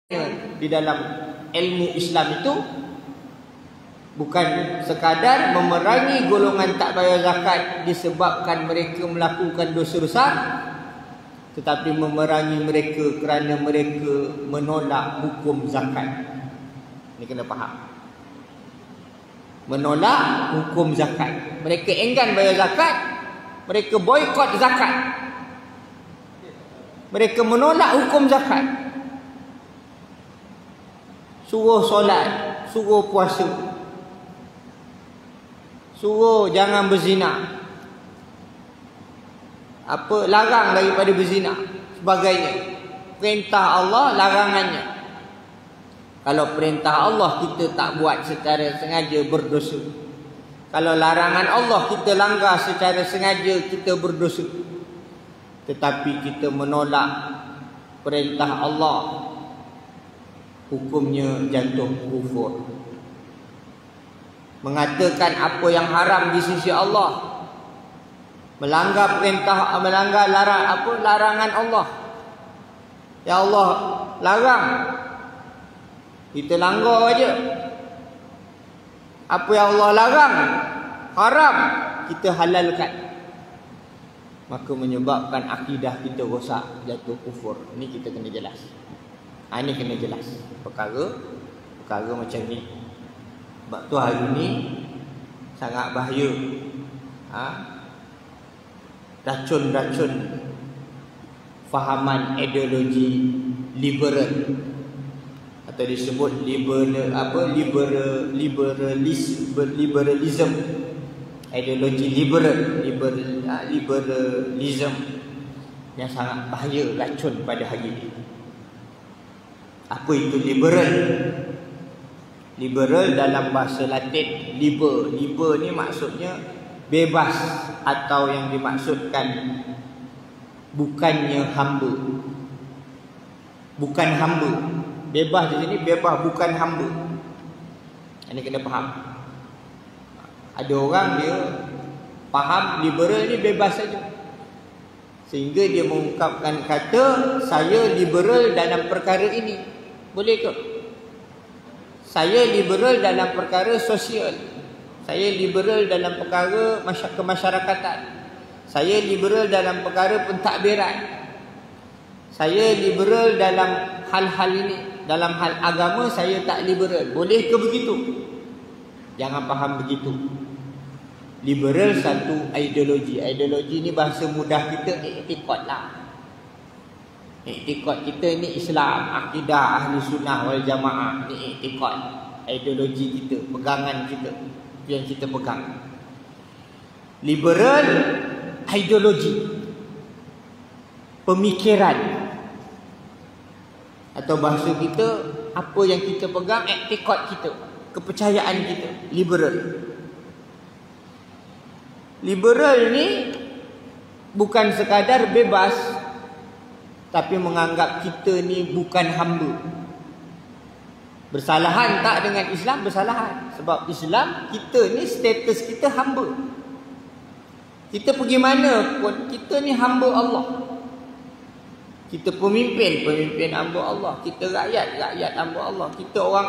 di dalam ilmu Islam itu bukan sekadar memerangi golongan tak bayar zakat disebabkan mereka melakukan dosa besar, tetapi memerangi mereka kerana mereka menolak hukum zakat. Ini kena faham. Menolak hukum zakat. Mereka enggan bayar zakat, mereka boikot zakat. Mereka menolak hukum zakat. Suruh solat, suruh puasa, suruh jangan berzina, larang daripada berzina, sebagainya. Perintah Allah, larangannya. Kalau perintah Allah kita tak buat secara sengaja, berdosa. Kalau larangan Allah kita langgar secara sengaja, kita berdosa. Tetapi kita menolak perintah Allah, hukumnya jatuh kufur. Mengatakan apa yang haram di sisi Allah, melanggar perintah, melanggar larangan Allah. Ya Allah larang, kita langgar aja. Apa yang Allah larang, haram, kita halalkan. Maka menyebabkan akidah kita rosak, jatuh kufur. Ini kita kena jelas. Ini kena jelas. Perkara macam ni. Sebab tu hari ni sangat bahaya. Racun-racun fahaman ideologi liberal, atau disebut liberalism. Ideologi liberalism yang sangat bahaya, racun pada hari ini. Apa itu liberal? Liberal dalam bahasa Latin, liber. Liber ni maksudnya bebas, atau yang dimaksudkan bukannya hamba. Bukan hamba. Bebas di sini bebas, bukan hamba. Ini kena faham. Ada orang dia faham liberal ni bebas saja, sehingga dia mengungkapkan kata saya liberal dalam perkara ini. Boleh ke? Saya liberal dalam perkara sosial, saya liberal dalam perkara kemasyarakatan, saya liberal dalam perkara pentadbiran, saya liberal dalam hal-hal ini. Dalam hal agama saya tak liberal. Boleh ke begitu? Jangan faham begitu. Liberal satu ideologi. Ideologi ni bahasa mudah kita i'tiqad lah. I'tiqad kita ni Islam, akidah ahli sunnah wal jamaah. Ni i'tiqad, ideologi kita, pegangan kita, yang kita pegang. Liberal ideologi, pemikiran, atau bahasa kita, apa yang kita pegang, i'tiqad kita, kepercayaan kita. Liberal. Liberal ni bukan sekadar bebas, tapi menganggap kita ni bukan hamba. Bersalahan tak dengan Islam? Bersalahan. Sebab Islam, kita ni status kita hamba. Kita pergi mana pun, kita ni hamba Allah. Kita pemimpin hamba Allah. Kita rakyat hamba Allah. Kita orang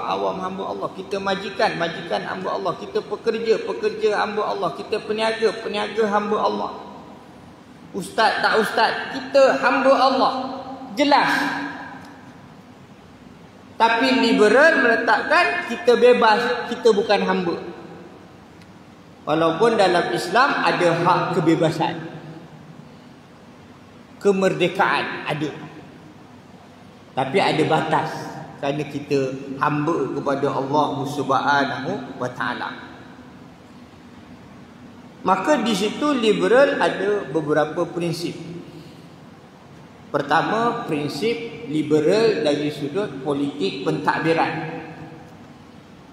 awam hamba Allah. Kita majikan hamba Allah. Kita pekerja hamba Allah. Kita peniaga hamba Allah. Ustaz tak ustaz, kita hamba Allah. Jelas. Tapi liberal meletakkan kita bebas, kita bukan hamba. Walaupun dalam Islam ada hak kebebasan, kemerdekaan ada, tapi ada batas, kerana kita hamba kepada Allah Subhanahu wa taala. Maka di situ liberal ada beberapa prinsip. Pertama, prinsip liberal dari sudut politik pentadbiran,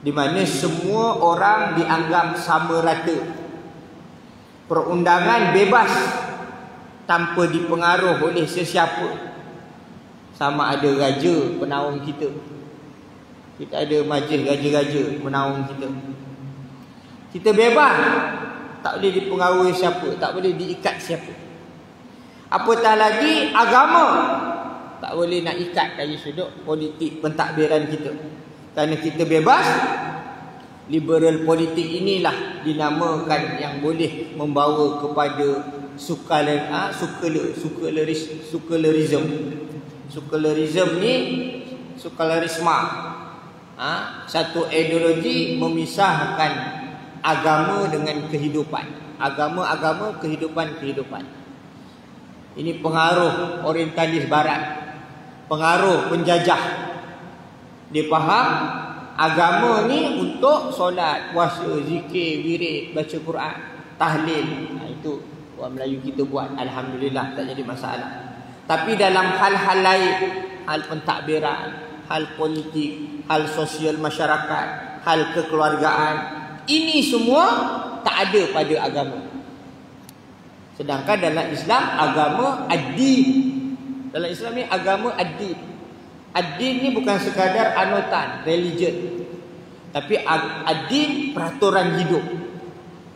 di mana semua orang dianggap sama rata. Perundangan bebas tanpa dipengaruhi oleh sesiapa. Sama ada raja penaung kita. Kita ada majlis raja-raja penaung kita. Kita bebas, tak boleh dipengaruhi siapa, tak boleh diikat siapa. Apatah lagi agama. tak boleh nak ikat dari sudut politik pentadbiran kita. Kerana kita bebas, liberal politik inilah dinamakan yang boleh membawa kepada sukularism. Sukularism ni, sukularisma, satu ideologi memisahkan agama dengan kehidupan. Agama-agama, kehidupan-kehidupan. Ini pengaruh orientalis barat, pengaruh penjajah. Dia faham agama ni untuk solat, puasa, zikir, wirid, baca Quran, tahlil. Itu orang Melayu kita buat, alhamdulillah, tak jadi masalah. Tapi dalam hal-hal lain, hal pentadbiran, hal politik, hal sosial masyarakat, hal kekeluargaan, ini semua tak ada pada agama. Sedangkan dalam Islam, agama ad-din. Dalam Islam ni agama ad-din. Ad-din ni bukan sekadar anutan, religion. Tapi ad-din peraturan hidup.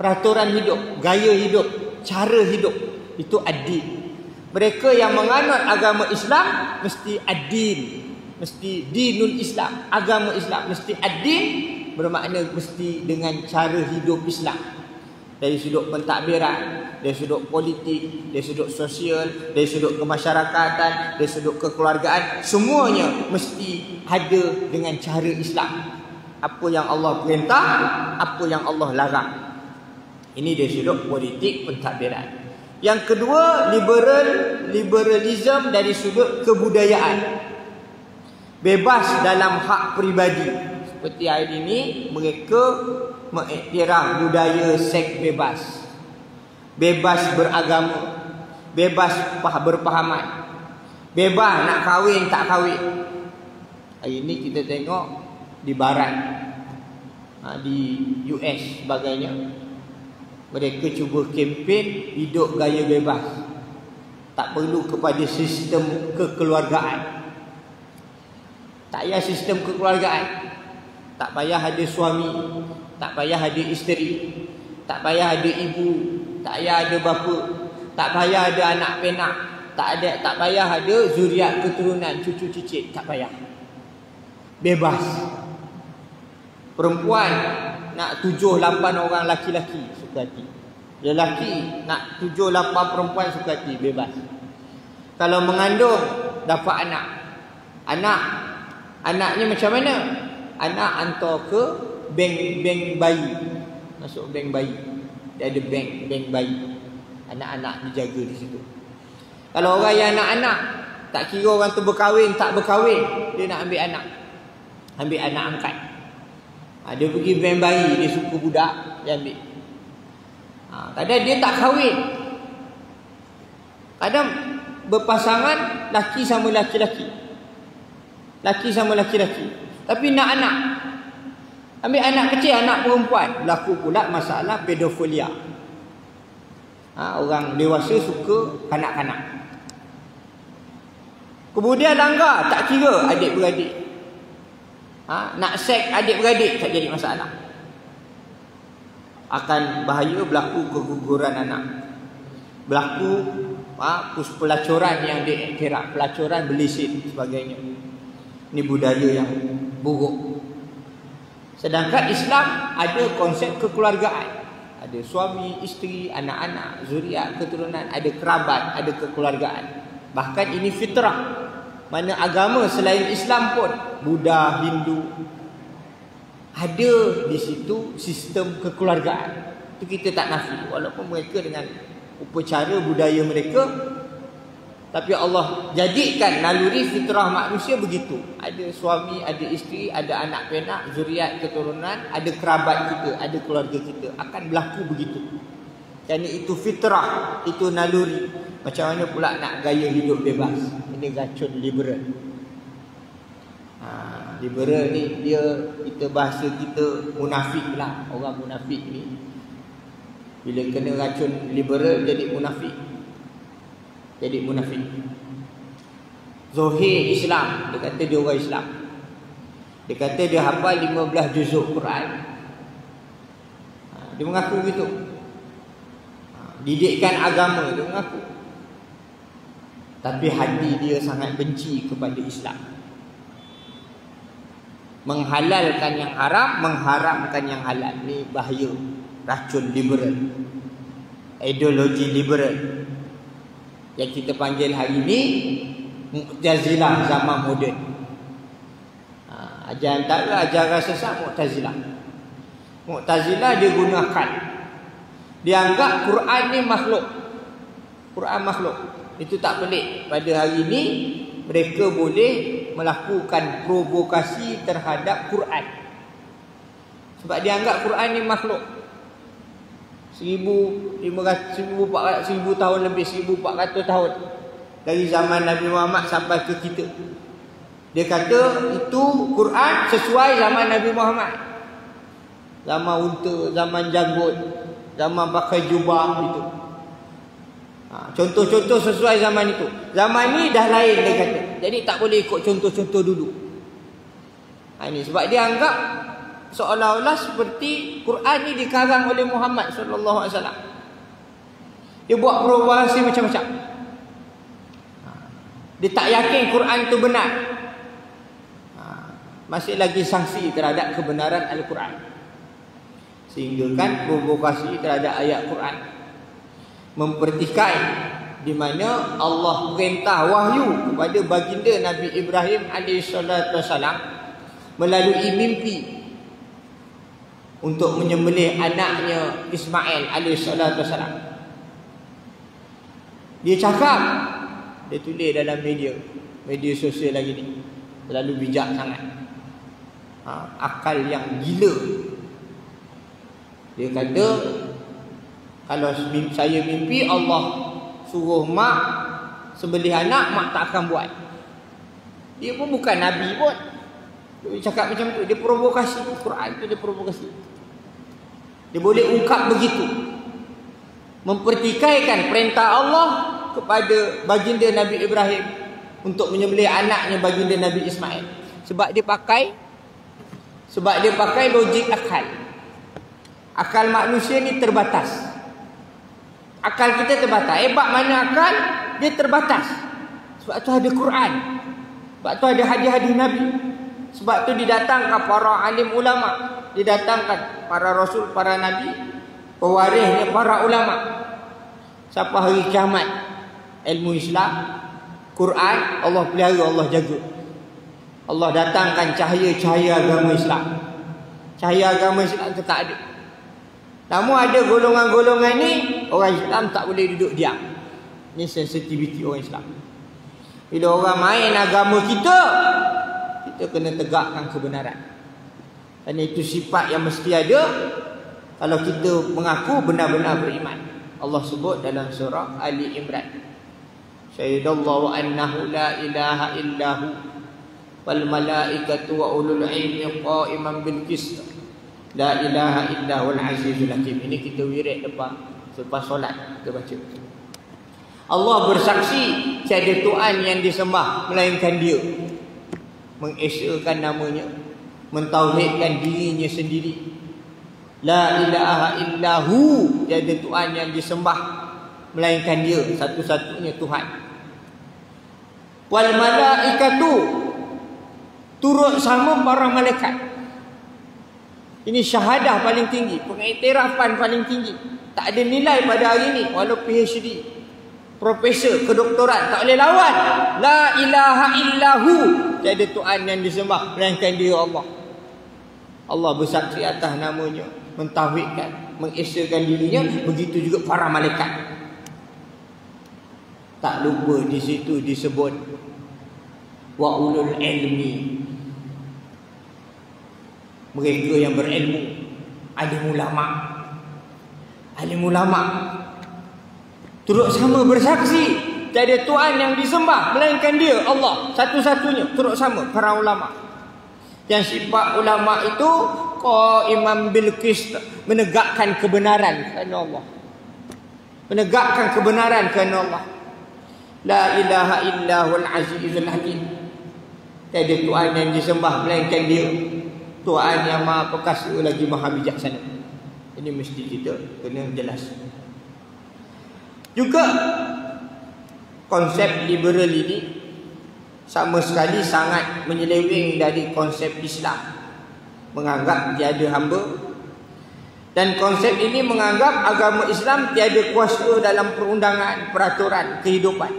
Peraturan hidup, gaya hidup, cara hidup. Itu ad-din. Mereka yang menganut agama Islam mesti ad-din, mesti dinul Islam, agama Islam. Mesti ad-din bermakna mesti dengan cara hidup Islam. Dari sudut pentadbiran, dari sudut politik, dari sudut sosial, dari sudut kemasyarakatan, dari sudut kekeluargaan, semuanya mesti ada dengan cara Islam. Apa yang Allah perintah, apa yang Allah larang. Ini dari sudut politik pentadbiran. Yang kedua, liberalism dari sudut kebudayaan. Bebas dalam hak peribadi. Seperti hari ini, mereka mengiktiraf budaya seks bebas. Bebas beragama. Bebas berpahaman. Bebas nak kahwin, tak kahwin. Hari ini kita tengok di barat, di US sebagainya. Mereka cuba kempen hidup gaya bebas. Tak perlu kepada sistem kekeluargaan. Tak payah sistem kekeluargaan. Tak payah ada suami, tak payah ada isteri, tak payah ada ibu, tak payah ada bapa, tak payah ada anak penak, tak payah ada zuriat keturunan, cucu cicit, tak payah. Bebas. Perempuan nak 7-8 orang laki-laki suka hati. Lelaki nak 7-8 perempuan suka hati, bebas. Kalau mengandung dapat anak. Anaknya macam mana? Anak hantar ke bank bayi. Masuk bank bayi. Dia ada bank bayi. Anak-anak dijaga di situ. Kalau orang yang anak-anak, tak kira orang tu berkahwin, tak berkahwin, dia nak ambil anak. Ambil anak angkat. Dia pergi bank bayi, dia suka budak, dia ambil. Kadang dia tak kahwin. Kadang berpasangan laki sama laki-laki. Laki sama laki-laki. Tapi nak anak. Ambil anak kecil, anak perempuan. Berlaku pula masalah pedofilia. Orang dewasa suka kanak-kanak. Kemudian langgar, tak kira adik-beradik. Nak seks adik-beradik, tak jadi masalah. Akan bahaya berlaku keguguran anak. Berlaku pelacuran yang diiktiraf, pelacuran belisin sebagainya. Ini budaya yang buruk. Sedangkan Islam ada konsep kekeluargaan. Ada suami, isteri, anak-anak, zuriat, keturunan, ada kerabat, ada kekeluargaan. Bahkan ini fitrah. Mana agama selain Islam pun, Buddha, Hindu, ada di situ sistem kekeluargaan. Itu kita tak nafi. Walaupun mereka dengan upacara budaya mereka, tapi Allah jadikan naluri fitrah manusia begitu. Ada suami, ada isteri, ada anak penak, zuriat, keturunan, ada kerabat kita, ada keluarga kita. Akan berlaku begitu. Dan itu fitrah, itu naluri. Macam mana pula nak gaya hidup bebas? Ini racun liberal. Liberal ni kita bahasa kita munafik lah. Orang munafik ni bila kena racun liberal jadi munafik. Jadi munafik. Zohir Islam, dia kata dia orang Islam. Dia kata dia hafal 15 juzuk Quran. Dia mengaku begitu. Didikan agama, dia mengaku. tapi hati dia sangat benci kepada Islam. Menghalalkan yang haram, mengharamkan yang halal. Ni bahaya, racun liberal, ideologi liberal yang kita panggil hari ini Mu'tazilah zaman moden. Ajaran sesat Mu'tazilah. Mu'tazilah dia gunakan, dia anggap Quran ni makhluk. Quran makhluk. Itu tak pelik. Pada hari ini mereka boleh melakukan provokasi terhadap Quran. Sebab dia anggap Quran ni makhluk. 1000 tahun lebih, 1400 tahun dari zaman Nabi Muhammad sampai ke kita. Dia kata itu Quran sesuai zaman Nabi Muhammad. Zaman unta, zaman janggut, zaman pakai jubah itu. Contoh-contoh sesuai zaman itu. Zaman ni dah lain dia kata. Jadi tak boleh ikut contoh-contoh dulu. Ini sebab dia anggap seolah-olah seperti Quran ni dikarang oleh Muhammad sallallahu alaihi wasallam. Dia buat provokasi macam-macam. Dia tak yakin Quran itu benar. Masih lagi sanksi terhadap kebenaran Al-Quran. Sehingga kan provokasi terhadap ayat Quran. Mempertikai di mana Allah perintah wahyu kepada baginda Nabi Ibrahim AS melalui mimpi untuk menyembelih anaknya Ismail AS. Dia cakap, dia tulis dalam media sosial lagi ni, terlalu bijak sangat. Akal yang gila. Dia kata, kalau saya mimpi Allah suruh mak sembelih anak, mak tak akan buat. Dia pun bukan Nabi pun. Dia cakap macam tu. Dia provokasi. Quran tu dia provokasi. Dia boleh ungkap begitu. Mempertikaikan perintah Allah kepada baginda Nabi Ibrahim untuk menyembelih anaknya baginda Nabi Ismail. Sebab dia pakai logik akal. Akal manusia ni terbatas. Akal kita terbatas. Hebat mana akal? Dia terbatas. Sebab tu ada Quran. Sebab tu ada hadis-hadis Nabi. Sebab tu didatangkan para alim ulama, didatangkan para rasul, para nabi, pewarisnya para ulama. Sampai hari kiamat, ilmu Islam, Quran, Allah pelihara, Allah jaga. Allah datangkan cahaya-cahaya agama Islam. Cahaya agama Islam tu tak ada. Namun ada golongan-golongan ni, orang Islam tak boleh duduk diam. Ini sensitiviti orang Islam. Bila orang main agama kita, kita kena tegakkan kebenaran. Dan itu sifat yang mesti ada kalau kita mengaku benar-benar beriman. Allah sebut dalam surah Ali Imran, Syahidallahu annahu la ilaha illahu wal malaikatu wa ulul ilmi qa'iman bil qist. La ilaha illa wal azizul hakim. Ini kita wirid depan selepas solat kita baca. Allah bersaksi tiada Tuhan yang disembah melainkan Dia. Mengesakan namanya, mentauhidkan dirinya sendiri. La ilaha illahu, tiada Tuhan yang disembah melainkan Dia, satu-satunya Tuhan. Wal malaikatu, turut sama para malaikat. Ini syahadah paling tinggi, pengiktirafan paling tinggi. Tak ada nilai pada hari ini, walau PhD, profesor, kedoktoran, tak boleh lawan. La ilaha illahu, tiada Tuhan yang disembah melainkan Dia Allah. Allah bersaksi atas namanya, mentauhidkan, mengesakan dirinya. Begitu juga para malaikat. Tak lupa di situ disebut wa ulul ilmi, mereka yang berilmu, alim ulama. Alim ulama turut sama bersaksi tiada Tuhan yang disembah melainkan Dia Allah, satu-satunya. Turut sama para ulama. Yang sifat ulama itu qa'iman bil qist, menegakkan kebenaran kerana Allah. Menegakkan kebenaran kerana Allah. La ilaha illa wal azizul hakim, tiada Tuhan yang disembah melainkan Dia, Tuhan yang maha perkasa lagi maha bijaksana. Ini mesti kita kena jelas. Juga konsep liberal ini sama sekali sangat menyeleweng dari konsep Islam, menganggap tiada hamba. Dan konsep ini menganggap agama Islam tiada kuasa dalam perundangan, peraturan kehidupan.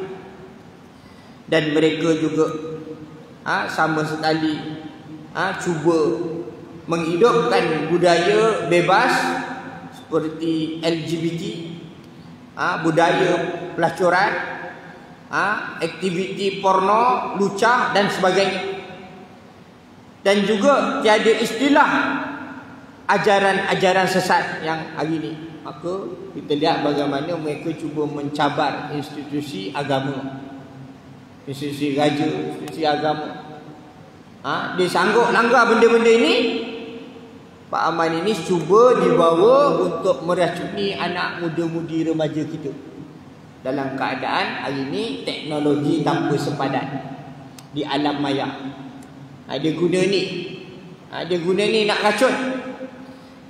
Dan mereka juga sama sekali cuba menghidupkan budaya bebas seperti LGBT, budaya pelacuran, aktiviti porno, lucah dan sebagainya. Dan juga tiada istilah ajaran-ajaran sesat yang hari ini. Maka kita lihat bagaimana mereka cuba mencabar institusi agama, institusi raja, institusi agama. Dia sanggup langgar benda-benda ini. Pak Aman ini cuba dibawa untuk meracuni anak muda-mudi remaja kita. Dalam keadaan hari ini teknologi tanpa sepadan di alam maya. Dia guna ni nak racun.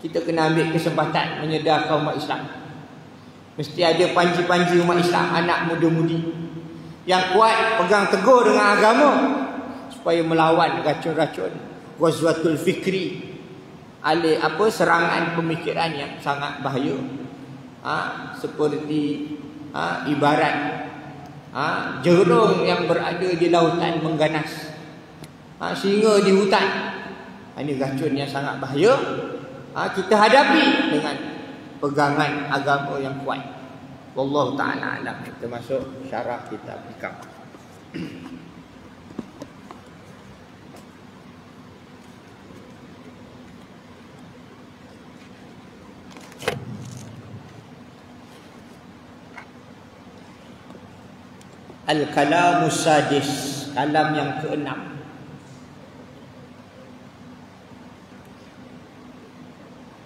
Kita kena ambil kesempatan menyedarkan umat Islam. Mesti ada panji-panji umat Islam, anak muda-mudi yang kuat pegang teguh dengan agama supaya melawan racun-racun ghazwatul fikri, serangan pemikiran yang sangat bahaya. Seperti ibarat jerung yang berada di lautan mengganas, singa di hutan. Ini racun yang sangat bahaya. Kita hadapi dengan pegangan agama yang kuat. Wallahu ta'ala alam. Kita masuk syarah kitab Hikam. Al-Kalamus Sadis, kalam yang keenam.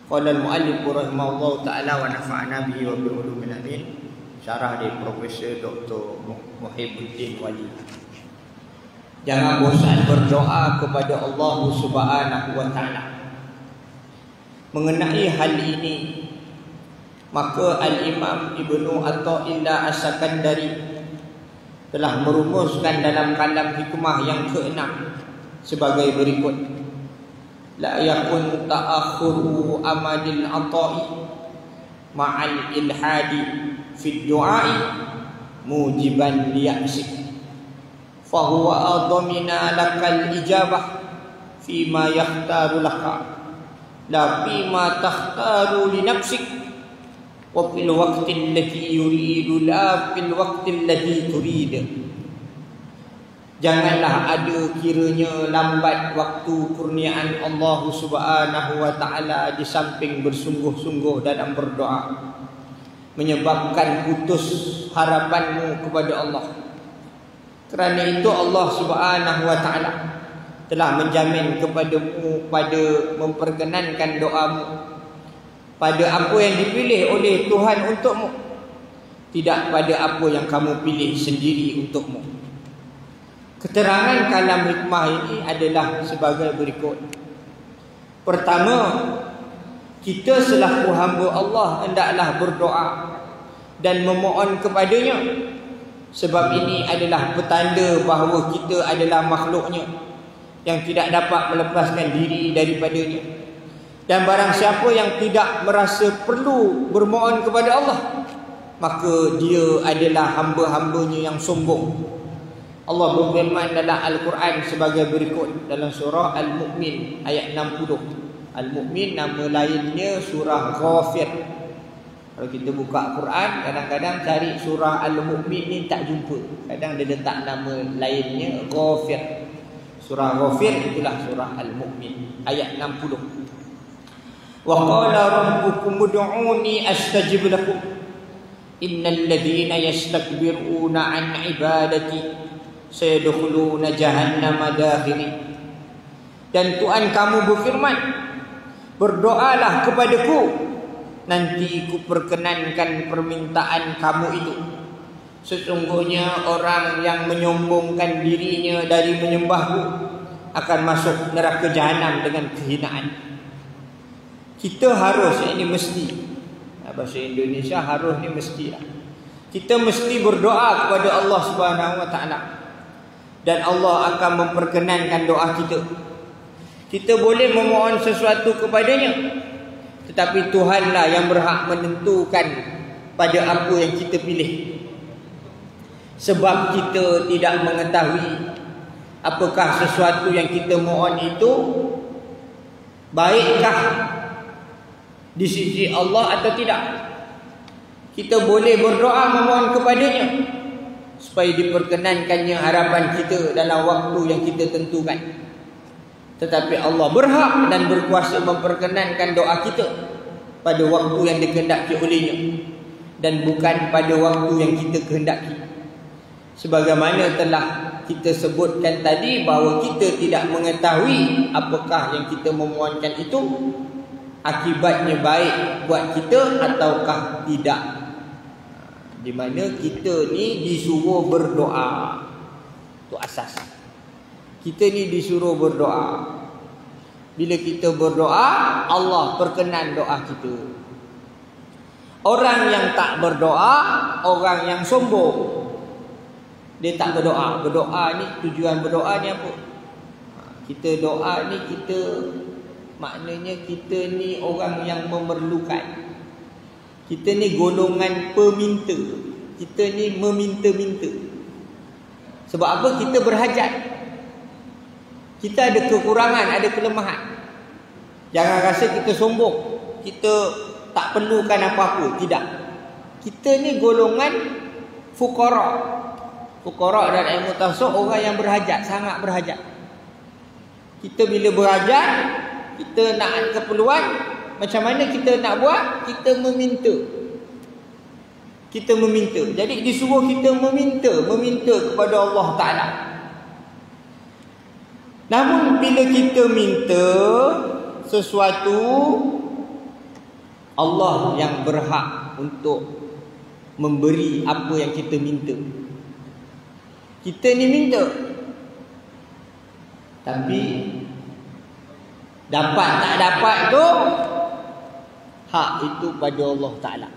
Qala al-muallif rahimahullah ta'ala wa nafa'ana bihi wa bi ulumil amin. Syarah dari Profesor Dr. Muhibbuddin Wali. Jangan bosan berdoa kepada Allah Subhanahu wa ta'ala. Mengenai hal ini, maka Al-Imam Ibnu Athaillah As-Sakandari telah merumuskan dalam kalam hikmah yang keenam sebagai berikut. La yakun ta'akhuru amadil ata'i ma'al ilhadi fid du'ai mujiban liya'sik fahuwa adhamina lakal ijabah fima yakhtaru laka la fima takhtaru li nafsik wa fil waqti allati yuridu la fil waqti allati turid. Janganlah ada kiranya lambat waktu kurniaan Allah Subhanahu wa ta'ala di samping bersungguh-sungguh dalam berdoa, menyebabkan putus harapanmu kepada Allah. Kerana itu Allah Subhanahu wa ta'ala telah menjamin kepadamu pada memperkenankan doamu pada apa yang dipilih oleh Tuhan untukmu, tidak pada apa yang kamu pilih sendiri untukmu. Keterangan kalam hikmah ini adalah sebagai berikut. Pertama, kita selaku hamba Allah hendaklah berdoa dan memohon kepadanya, sebab ini adalah petanda bahawa kita adalah makhluknya yang tidak dapat melepaskan diri daripadanya. Dan barang siapa yang tidak merasa perlu bermohon kepada Allah, maka dia adalah hamba-hambanya yang sombong. Allah berfirman dalam Al-Quran sebagai berikut dalam surah Al-Mu'min ayat 60. Al-Mu'min nama lainnya surah Ghafir. Kalau kita buka Quran, kadang-kadang cari surah Al-Mu'min ni tak jumpa. Kadang dia letak nama lainnya Ghafir. Surah Ghafir itulah surah Al-Mu'min ayat 60. Wa qala rabbukum ud'uni astajib lakum innal ladhina yastakbiruna an ibadati sayadkhuluna jahannama dakhiri. Dan Tuhan kamu berfirman, berdoalah kepadaku, nanti ku perkenankan permintaan kamu itu. Sesungguhnya orang yang menyombongkan dirinya dari menyembahku akan masuk neraka jahanam dengan kehinaan. Kita harus, ini mesti, bahasa Indonesia harus ni mestilah. Kita mesti berdoa kepada Allah Subhanahu wa taala. Dan Allah akan memperkenankan doa kita. Kita boleh memohon sesuatu kepadanya, tetapi Tuhanlah yang berhak menentukan pada apa yang kita pilih. Sebab kita tidak mengetahui apakah sesuatu yang kita mohon itu baikkah di sisi Allah atau tidak. Kita boleh berdoa memohon kepadanya supaya diperkenankannya harapan kita dalam waktu yang kita tentukan. Tetapi Allah berhak dan berkuasa memperkenankan doa kita pada waktu yang dikehendaki olehnya, dan bukan pada waktu yang kita kehendaki. Sebagaimana telah kita sebutkan tadi, bahawa kita tidak mengetahui apakah yang kita memohonkan itu akibatnya baik buat kita ataukah tidak. Di mana kita ni disuruh berdoa. Itu asas. Kita ni disuruh berdoa. Bila kita berdoa, Allah perkenan doa kita. Orang yang tak berdoa, orang yang sombong. Dia tak berdoa. Berdoa ni, tujuan berdoa ni apa? Kita doa ni, kita maknanya kita ni orang yang memerlukan. Kita ni golongan peminta. Kita ni meminta-minta. Sebab apa? Kita berhajat. Kita ada kekurangan, ada kelemahan. Jangan rasa kita sombong, kita tak perlukan apa-apa. Tidak. Kita ni golongan fuqara. Fuqara dan ilmu tasawuf, orang yang berhajat, sangat berhajat. Kita bila berhajat, kita nak keperluan, macam mana kita nak buat? Kita meminta. Kita meminta. Jadi disuruh kita meminta kepada Allah Ta'ala. Namun bila kita minta sesuatu, Allah yang berhak untuk memberi apa yang kita minta. Kita ni minta, tapi dapat tak dapat tu hak itu pada Allah Ta'ala.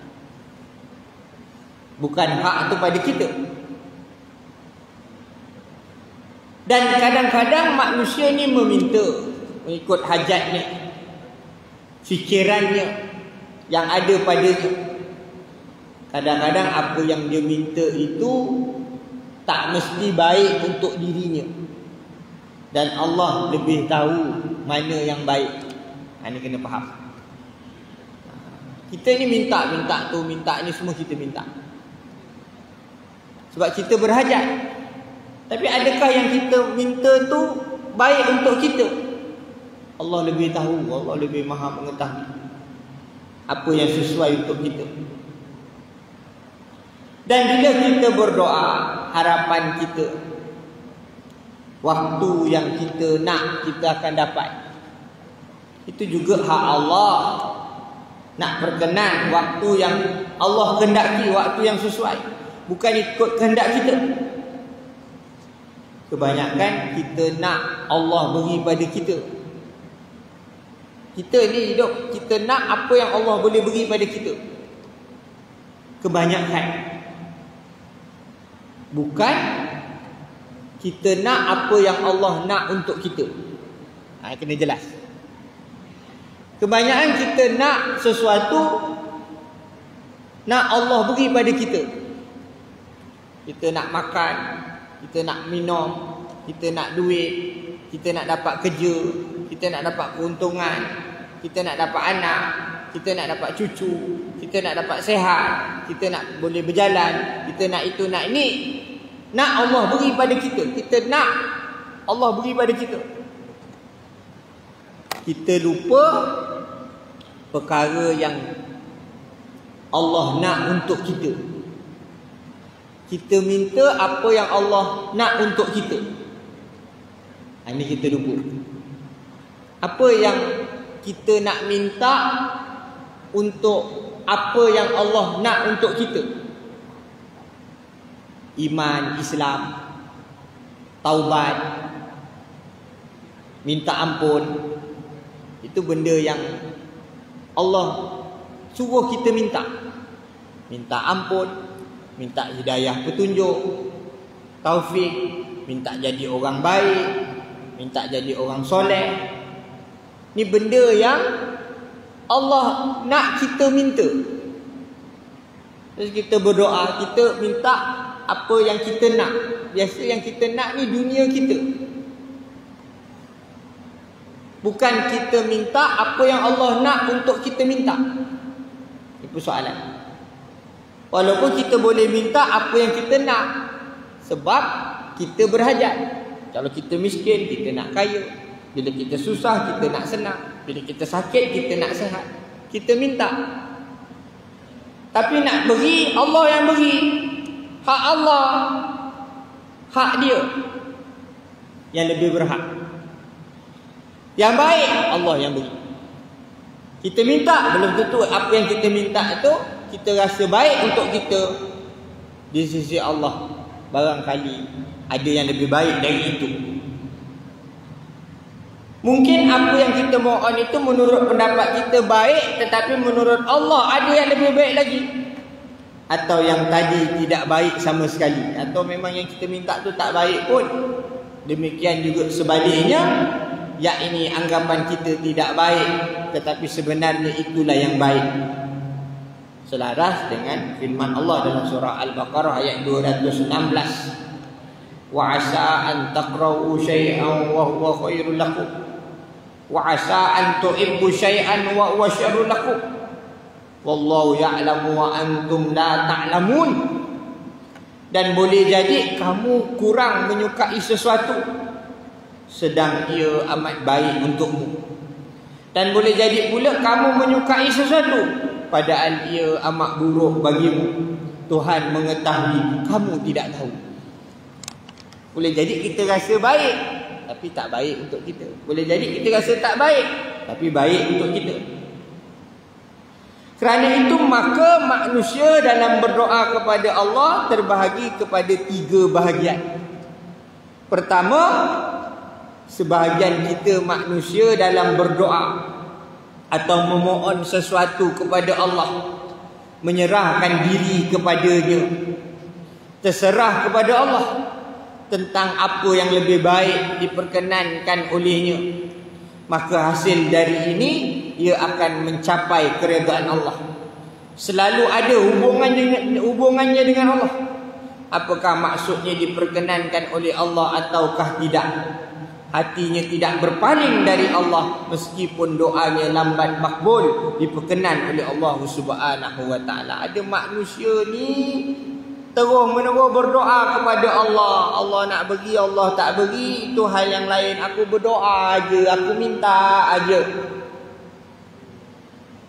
Bukan hak itu pada kita. Dan kadang-kadang manusia ni meminta mengikut hajatnya, fikirannya yang ada padanya. Kadang-kadang apa yang dia minta itu tak mesti baik untuk dirinya. Dan Allah lebih tahu mana yang baik. Ini kena faham. Kita ni minta tu, minta ni, semua kita minta. Sebab kita berhajat. Tapi adakah yang kita minta tu baik untuk kita? Allah lebih tahu, Allah lebih maha mengetahui apa yang sesuai untuk kita. Dan bila kita berdoa, harapan kita, waktu yang kita nak, kita akan dapat. Itu juga hak Allah. Nak berkenan waktu yang Allah kehendaki, waktu yang sesuai, bukan ikut kehendak kita. Kebanyakan kita nak Allah beri pada kita. Kita ni hidup, kita nak apa yang Allah boleh beri pada kita. Kebanyakan. Bukan kita nak apa yang Allah nak untuk kita. Kena jelas. Kebanyakan kita nak sesuatu, nak Allah beri pada kita. Kita nak makan, kita nak minum, kita nak duit, kita nak dapat kerja, kita nak dapat keuntungan, kita nak dapat anak, kita nak dapat cucu, kita nak dapat sehat, kita nak boleh berjalan, kita nak itu, nak ini. Nak Allah beri pada kita. Kita nak Allah beri pada kita. Kita lupa perkara yang Allah nak untuk kita. Kita minta apa yang Allah nak untuk kita. Ini kita lupa. Apa yang kita nak minta untuk apa yang Allah nak untuk kita. Iman, Islam, taubat, minta ampun. Itu benda yang Allah suruh kita minta. Minta ampun, minta hidayah petunjuk, taufik, minta jadi orang baik, minta jadi orang soleh. Ni benda yang Allah nak kita minta. Terus kita berdoa, kita minta apa yang kita nak. Biasa yang kita nak ni dunia kita. Bukan kita minta apa yang Allah nak untuk kita minta. Ini persoalan. Walaupun kita boleh minta apa yang kita nak, sebab kita berhajat. Kalau kita miskin, kita nak kaya. Bila kita susah, kita nak senang. Bila kita sakit, kita nak sihat. Kita minta. Tapi nak beri, Allah yang beri. Hak Allah, hak dia yang lebih berhak. Yang baik, Allah yang beri. Kita minta, belum tentu apa yang kita minta itu kita rasa baik untuk kita. Di sisi Allah, barangkali ada yang lebih baik dari itu. Mungkin apa yang kita mohon itu menurut pendapat kita baik, tetapi menurut Allah ada yang lebih baik lagi. Atau yang tadi tidak baik sama sekali. Atau memang yang kita minta tu tak baik pun. Demikian juga sebaliknya, yakni anggapan kita tidak baik, tetapi sebenarnya itulah yang baik. Selaras dengan firman Allah dalam surah Al-Baqarah ayat 216. Wa asa an taqra'u syai'an wa huwa khairul lakum. Wa asa an tuhibbu syai'an wa huwa syarrul lakum. Wallahu ya'lamu wa antum la ta'lamun. Dan boleh jadi kamu kurang menyukai sesuatu sedang ia amat baik untukmu. Dan boleh jadi pula kamu menyukai sesuatu padahal ia amat buruk bagimu. Tuhan mengetahui, kamu tidak tahu. Boleh jadi kita rasa baik tapi tak baik untuk kita. Boleh jadi kita rasa tak baik tapi baik untuk kita. Kerana itu maka manusia dalam berdoa kepada Allah terbahagi kepada 3 bahagian. Pertama, sebahagian kita manusia dalam berdoa atau memohon sesuatu kepada Allah, menyerahkan diri kepadanya, terserah kepada Allah tentang apa yang lebih baik diperkenankan olehnya, maka hasil dari ini ia akan mencapai keredaan Allah. Selalu ada hubungannya dengan Allah. Apakah maksudnya diperkenankan oleh Allah ataukah tidak? Hatinya tidak berpaling dari Allah meskipun doanya lambat makbul, diperkenan oleh Allah Subhanahu wa taala. Ada manusia ni terus menerus berdoa kepada Allah. Allah nak bagi, Allah tak bagi, itu hal yang lain. Aku berdoa aja, aku minta aja.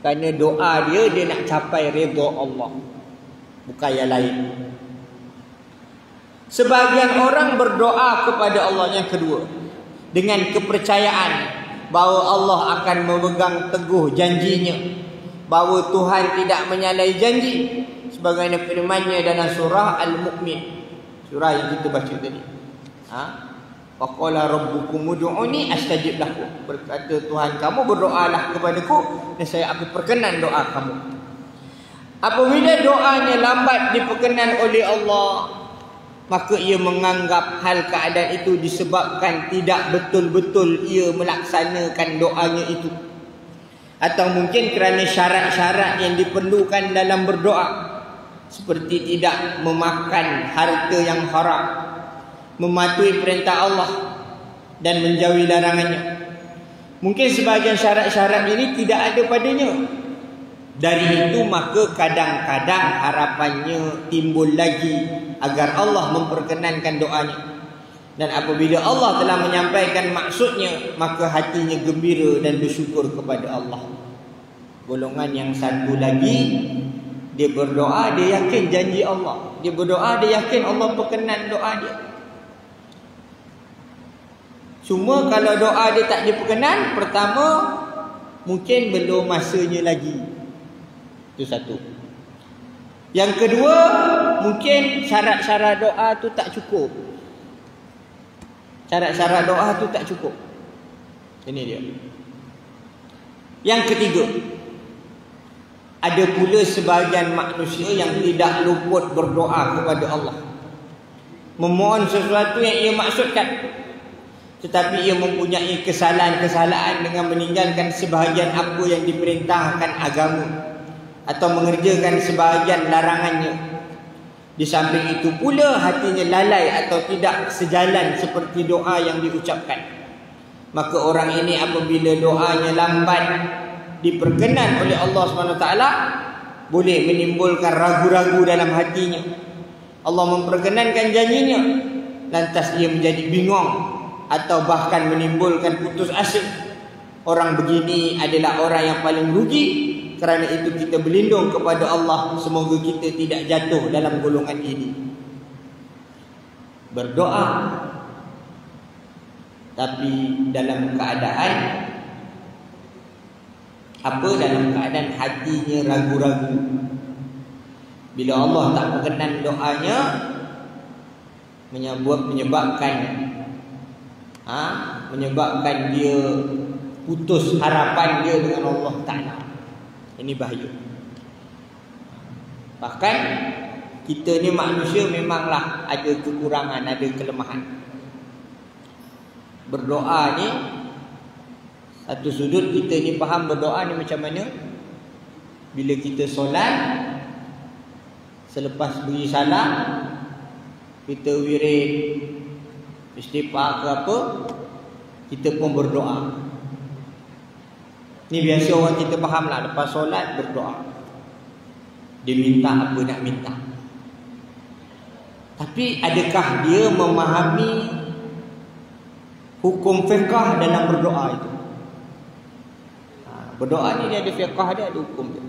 Kerana doa dia nak capai redha Allah, bukan yang lain. Sebahagian orang berdoa kepada Allah yang kedua dengan kepercayaan bahawa Allah akan memegang teguh janjinya, bahawa Tuhan tidak menyalahi janji, sebagaimana firman-Nya dalam surah Al-Mu'min, surah yang kita baca tadi. Faqala rabbukum ud'uni astajib lakum. Berkata Tuhan kamu, berdoalah kepadaku dan saya akan perkenan doa kamu. Apabila doanya lambat diperkenan oleh Allah, maka ia menganggap hal keadaan itu disebabkan tidak betul-betul ia melaksanakan doanya itu. Atau mungkin kerana syarat-syarat yang diperlukan dalam berdoa, seperti tidak memakan harta yang haram, mematuhi perintah Allah dan menjauhi larangannya. Mungkin sebahagian syarat-syarat ini tidak ada padanya. Dari itu maka kadang-kadang harapannya timbul lagi agar Allah memperkenankan doanya. Dan apabila Allah telah menyampaikan maksudnya, maka hatinya gembira dan bersyukur kepada Allah. Golongan yang satu lagi, dia berdoa, dia yakin janji Allah. Dia berdoa, dia yakin Allah perkenan doa dia. Cuma kalau doa dia tak diperkenan, pertama mungkin belum masanya lagi. Itu satu. Yang kedua, mungkin syarat-syarat doa tu tak cukup. Syarat-syarat doa tu tak cukup. Ini dia. Yang ketiga, Ada pula sebahagian manusia yang tidak luput berdoa kepada Allah, memohon sesuatu yang ia maksudkan, tetapi ia mempunyai kesalahan-kesalahan dengan meninggalkan sebahagian apa yang diperintahkan agama atau mengerjakan sebahagian larangannya. Di samping itu pula hatinya lalai atau tidak sejalan seperti doa yang diucapkan. Maka orang ini apabila doanya lambat diperkenan oleh Allah SWT, boleh menimbulkan ragu-ragu dalam hatinya. Allah memperkenankan janjinya, lantas ia menjadi bingung atau bahkan menimbulkan putus asa. Orang begini adalah orang yang paling rugi. Kerana itu kita berlindung kepada Allah, semoga kita tidak jatuh dalam golongan ini. Berdoa tapi dalam keadaan apa? Dalam keadaan hatinya ragu-ragu. Bila Allah tak berkenan doanya, menyebabkan dia putus harapan dia dengan Allah Ta'ala. Ini bahaya. Bahkan kita ni manusia memanglah ada kekurangan, ada kelemahan. Berdoa ni, satu sudut kita ni faham berdoa ni macam mana. Bila kita solat, selepas beri salam, kita wirid istighfar ke apa, kita pun berdoa. Ni biasa orang kita faham lah, lepas solat berdoa. Dia minta apa nak minta. Tapi adakah dia memahami hukum fiqh dalam berdoa itu? Berdoa ni dia ada fiqh dia, ada hukum dia,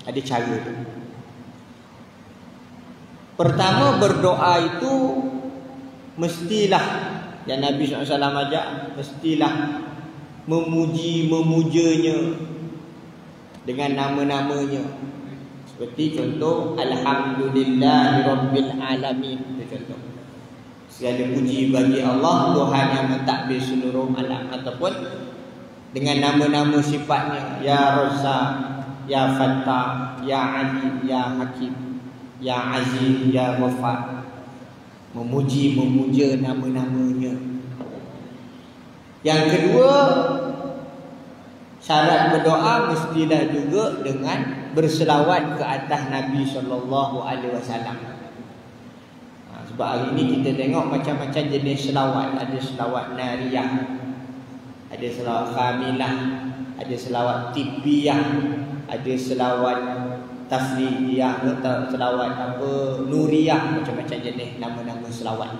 ada cara dia. Pertama, berdoa itu mestilah, yang Nabi SAW ajak, mestilah memujanya dengan nama-namanya. Seperti contoh Alhamdulillahirabbil alamin, itu contoh. Segala puji bagi Allah, Tuhan yang mentadbir seluruh alam. Ataupun dengan nama-nama sifatnya, Ya Razzaq, Ya Fattah, Ya Alim, Ya Hakim, Ya Aziz, Ya Ghaffar. Memuja nama-namanya. Yang kedua, syarat berdoa mestilah juga dengan berselawat ke atas Nabi SAW. Sebab hari ini kita tengok macam-macam jenis selawat. Ada selawat nariyah, ada selawat kamilah, ada selawat tibiyah, ada selawat tafliyah, atau selawat nuriyah, macam-macam jenis nama-nama selawat.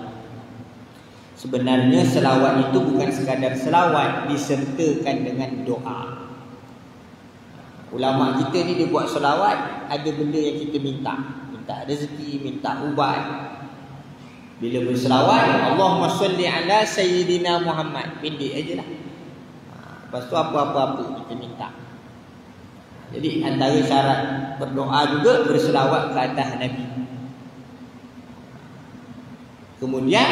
Sebenarnya selawat itu bukan sekadar selawat, disertakan dengan doa. Ulama kita ni dia buat selawat, ada benda yang kita minta. Minta rezeki, minta ubat. Bila berselawat, Allahumma salli ala Sayyidina Muhammad, pendek aje lah. Lepas tu apa-apa kita minta. Jadi antara syarat berdoa juga berselawat ke atas Nabi. Kemudian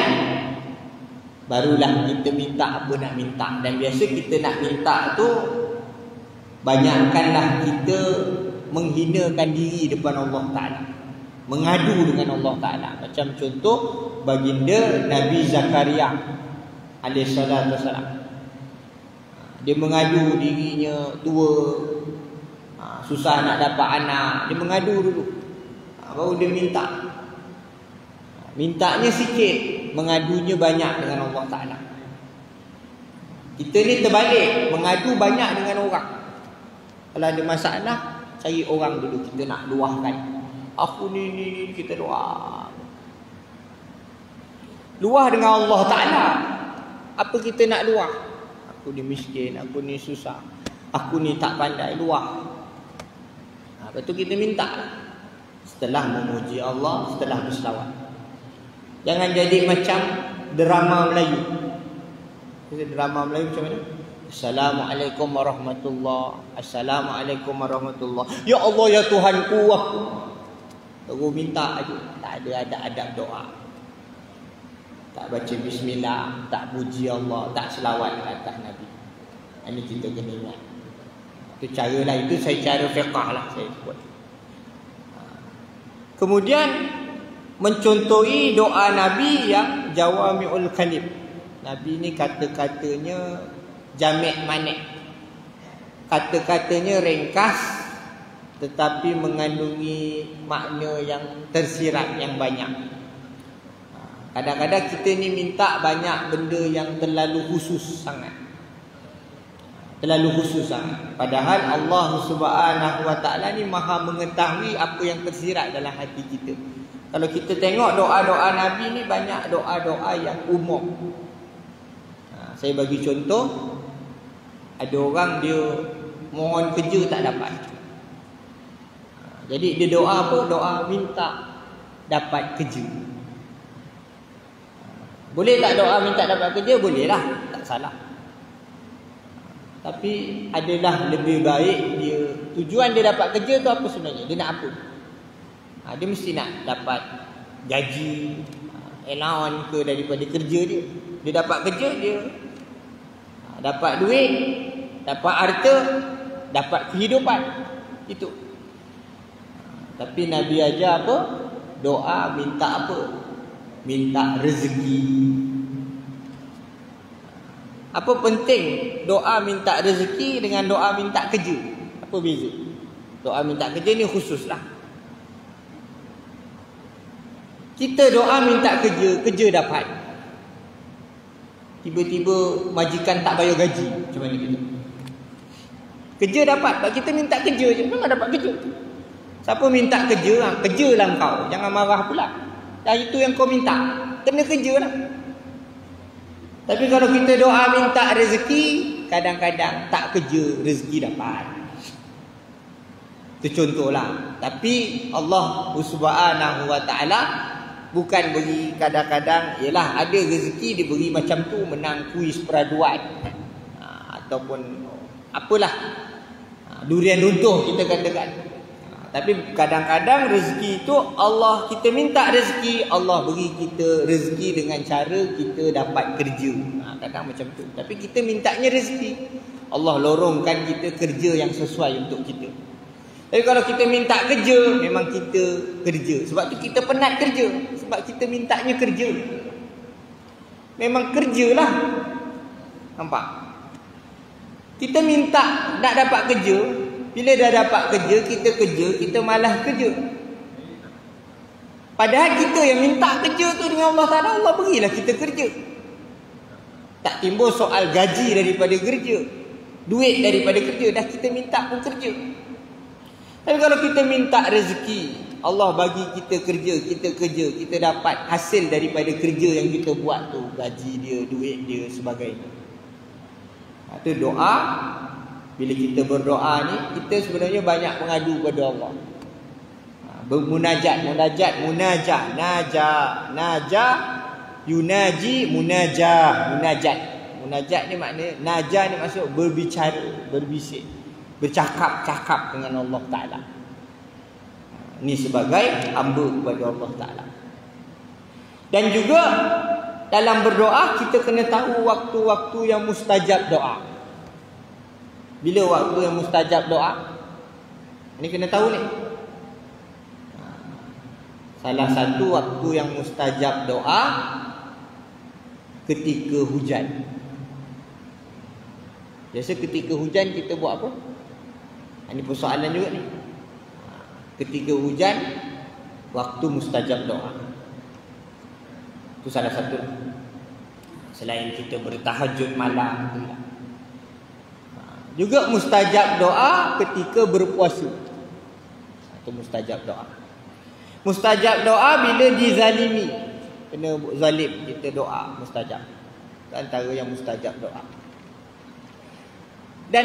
barulah kita minta apa nak minta. Dan biasa kita nak minta tu, banyakkanlah kita menghinakan diri depan Allah Ta'ala, mengadu dengan Allah Ta'ala. Macam contoh baginda Nabi Zakaria alaihissalam. Dia mengadu dirinya tua, susah nak dapat anak. Dia mengadu dulu, baru dia minta. Mintanya sikit, mengadunya banyak dengan Allah Ta'ala. Kita ni terbalik, mengadu banyak dengan orang. Kalau ada masalah, cari orang dulu, kita nak luahkan. Aku ni kita luah. Luah dengan Allah Ta'ala. Apa kita nak luah? Aku ni miskin, aku ni susah, aku ni tak pandai, luah. Lepas tu kita minta. Setelah memuji Allah, setelah berselawat. Jangan jadi macam drama Melayu. Drama Melayu macam mana? Assalamualaikum warahmatullahi, Assalamualaikum warahmatullahi. Ya Allah, ya Tuhanku, aku terus minta aja. Tak ada adab doa. Tak baca bismillah, tak puji Allah, tak selawat ke atas Nabi. Ini kita kena ingat. Itu cara lah, itu saya cara fiqah lah saya buat. Kemudian mencontohi doa Nabi yang jawami'ul kalim. Nabi ni kata-katanya jami' manik. Kata-katanya ringkas tetapi mengandungi makna yang tersirat, yang banyak. Kadang-kadang kita ni minta banyak benda yang terlalu khusus sangat. Terlalu khusus sangat. Padahal Allah Subhanahu Wa Taala ni Maha mengetahui apa yang tersirat dalam hati kita. Kalau kita tengok doa-doa Nabi ni banyak doa-doa yang umum. Saya bagi contoh, ada orang dia mohon kerja tak dapat. Jadi dia doa apa? Doa minta dapat kerja. Boleh tak doa minta dapat kerja? Boleh lah, tak salah. Tapi adalah lebih baik dia, tujuan dia dapat kerja tu apa sebenarnya? Dia nak apa? Dia mesti nak dapat gaji, allowance ke daripada kerja dia. Dia dapat kerja, dia dapat duit, dapat harta, dapat kehidupan. Itu. Tapi Nabi ajar apa? Doa minta apa? Minta rezeki. Apa penting doa minta rezeki dengan doa minta kerja? Apa beza? Doa minta kerja ni khusus lah. Kita doa minta kerja, kerja dapat. Tiba-tiba majikan tak bayar gaji. Macam mana kita? Kerja dapat. Kita minta kerja je, memang dapat kerja. Siapa minta kerja, kerjalah kau. Jangan marah pula. Dah itu yang kau minta, kena kerja lah. Tapi kalau kita doa minta rezeki, kadang-kadang tak kerja, rezeki dapat. Itu contohlah. Tapi Allah Subhanahu Wa Taala bukan beri kadang-kadang, ialah ada rezeki diberi macam tu, menang kuis peraduan, ataupun apalah, durian runtuh kita katakan. Tapi kadang-kadang rezeki itu Allah, kita minta rezeki, Allah beri kita rezeki dengan cara kita dapat kerja. Kadang macam tu. Tapi kita mintanya rezeki, Allah lorongkan kita kerja yang sesuai untuk kita. Tapi kalau kita minta kerja, memang kita kerja. Sebab tu kita penat kerja. Sebab kita mintanya kerja. Memang kerjalah. Nampak? Kita minta nak dapat kerja. Bila dah dapat kerja, kita malas kerja. Padahal kita yang minta kerja tu dengan Allah Ta'ala, Allah berilah kita kerja. Tak timbul soal gaji daripada kerja, duit daripada kerja, dah kita minta pun kerja. Tapi kalau kita minta rezeki, Allah bagi kita kerja, kita dapat hasil daripada kerja yang kita buat tu, gaji dia, duit dia, sebagainya. Itu doa. Bila kita berdoa ni, kita sebenarnya banyak mengadu kepada Allah. Bermunajat, najah, yunaji, munajat. Munajat ni makna, najah ni maksud berbicara, berbisik, bercakap-cakap dengan Allah Ta'ala. Ini sebagai hamba kepada Allah Ta'ala. Dan juga dalam berdoa, kita kena tahu waktu-waktu yang mustajab doa. Bila waktu yang mustajab doa? Ini kena tahu ni. Salah satu waktu yang mustajab doa ketika hujan. Biasa ketika hujan kita buat apa? Ini persoalan juga ni. Ketika hujan, waktu mustajab doa. Itu salah satu. Selain kita bertahajud malam, juga mustajab doa ketika berpuasa. Itu mustajab doa. Mustajab doa bila dizalimi, kena zalim, kita doa mustajab. Itu antara yang mustajab doa. Dan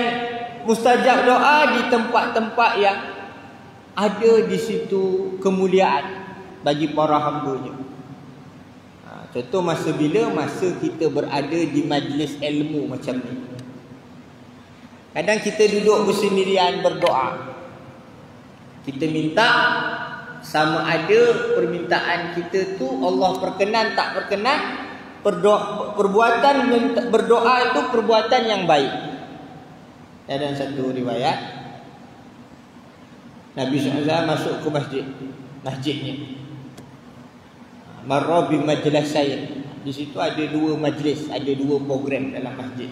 mustajab doa di tempat-tempat yang ada di situ kemuliaan bagi para hamba-Nya. Contoh masa bila? Masa kita berada di majlis ilmu macam ni. Kadang kita duduk bersendirian berdoa. Kita minta, sama ada permintaan kita tu Allah perkenan tak perkenan, perbuatan berdoa itu perbuatan yang baik. dalam satu riwayat Nabi SAW masuk ke masjidnya. Marra bi majlisain. Di situ ada dua majlis, ada dua program dalam masjid.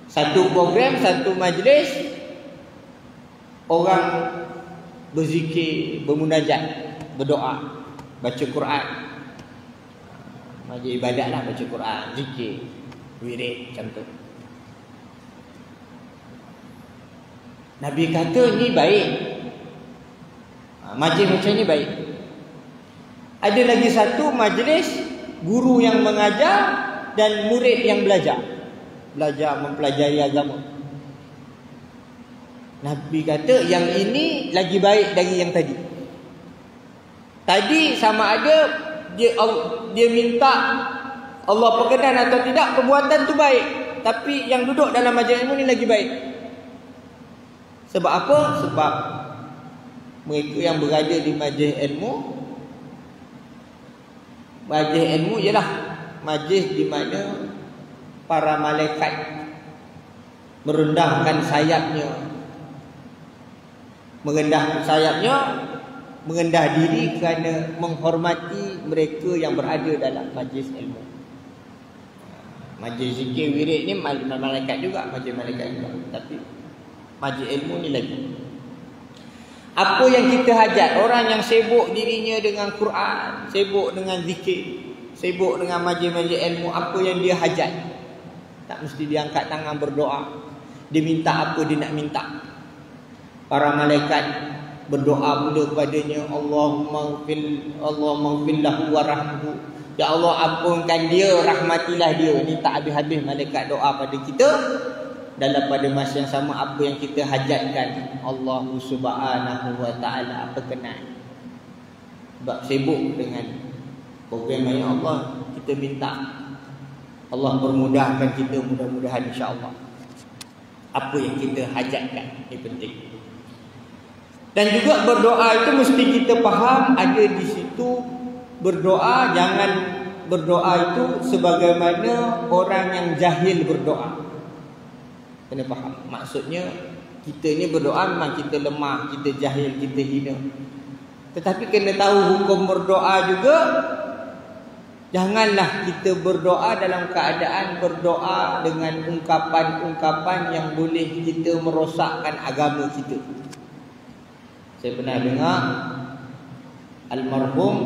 Satu program, satu majlis, orang berzikir, bermunajat, berdoa, baca Quran. Majlis ibadat lah, baca Quran, zikir, wirid macam tu. Nabi kata ni baik. Majlis macam ni baik. Ada lagi satu majlis, guru yang mengajar dan murid yang belajar mempelajari agama. Nabi kata yang ini lagi baik dari yang tadi. Tadi sama ada dia minta Allah perkenan atau tidak, perbuatan tu baik. Tapi yang duduk dalam majlis ilmu ni lagi baik. Sebab apa? Sebab mereka yang berada di majlis ilmu ialah majlis di mana para malaikat merendahkan sayapnya, mengendah diri kerana menghormati mereka yang berada dalam majlis ilmu. Majlis zikir wirid ni malaikat juga, majlis malaikat juga. Tapi majlis ilmu ni lagi. Apa yang kita hajat, orang yang sibuk dirinya dengan Quran, sibuk dengan zikir, sibuk dengan majlis-majlis ilmu, apa yang dia hajat? Tak mesti dia angkat tangan berdoa. Dia minta apa dia nak minta. Para malaikat berdoa pula kepadanya, Allahumma ighfir lahu warhamhu. Ya Allah, ampunkan dia, rahmatilah dia. Ni tak habis-habis malaikat doa pada kita. Dalam pada masa yang sama, apa yang kita hajatkan, Allah subhanahu wa ta'ala perkenan. Sebab sibuk dengan program yang Allah, kita minta Allah permudahkan kita, mudah-mudahan insya-Allah apa yang kita hajatkan. Ini penting. Dan juga berdoa itu mesti kita faham, ada di situ berdoa, jangan berdoa itu sebagaimana orang yang jahil berdoa. Kena faham. Maksudnya kita ni berdoa memang kita lemah, kita jahil, kita hina. Tetapi kena tahu hukum berdoa juga. Janganlah kita berdoa dalam keadaan berdoa dengan ungkapan-ungkapan yang boleh kita merosakkan agama kita. Saya pernah dengar almarhum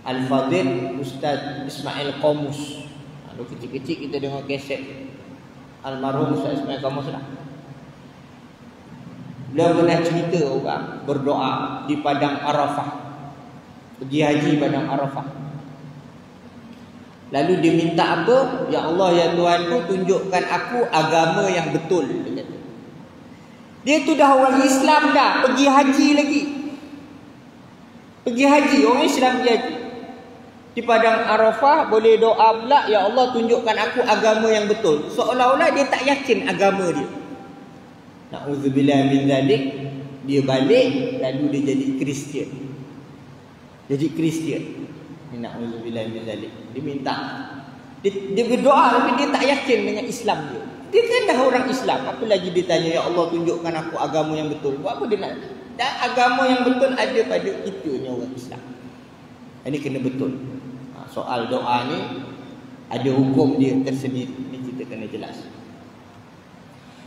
Al-Fadhil Ustaz Ismail Qamus. Kalau kecil-kecil kita dengar kaset almarhum Ustaz Ismail Qamus lah. Beliau pernah cerita orang berdoa di padang Arafah, pergi haji padang Arafah. Lalu dia minta apa? Ya Allah, ya Tuhanku, tunjukkan aku agama yang betul. Dia kata. Dia tu dah orang Islam dah, pergi haji lagi. Pergi haji, orang Islam pergi haji. Di padang Arafah boleh doa pula, ya Allah, tunjukkan aku agama yang betul. Seolah-olah dia tak yakin agama dia. Na'udzubillah min zalik. Dia balik, lalu dia jadi Kristian. Jadi Kristian. Na'udzubillah min zalik. Dia minta. Dia berdoa tapi dia tak yakin dengan Islam dia. Dia kan dah orang Islam. Apa lagi dia tanya, ya Allah, tunjukkan aku agama yang betul. Buat apa dia nak? Dan agama yang betul ada pada kita ni orang Islam. Ini kena betul. Soal doa ni ada hukum dia tersendiri. Ini kita kena jelas.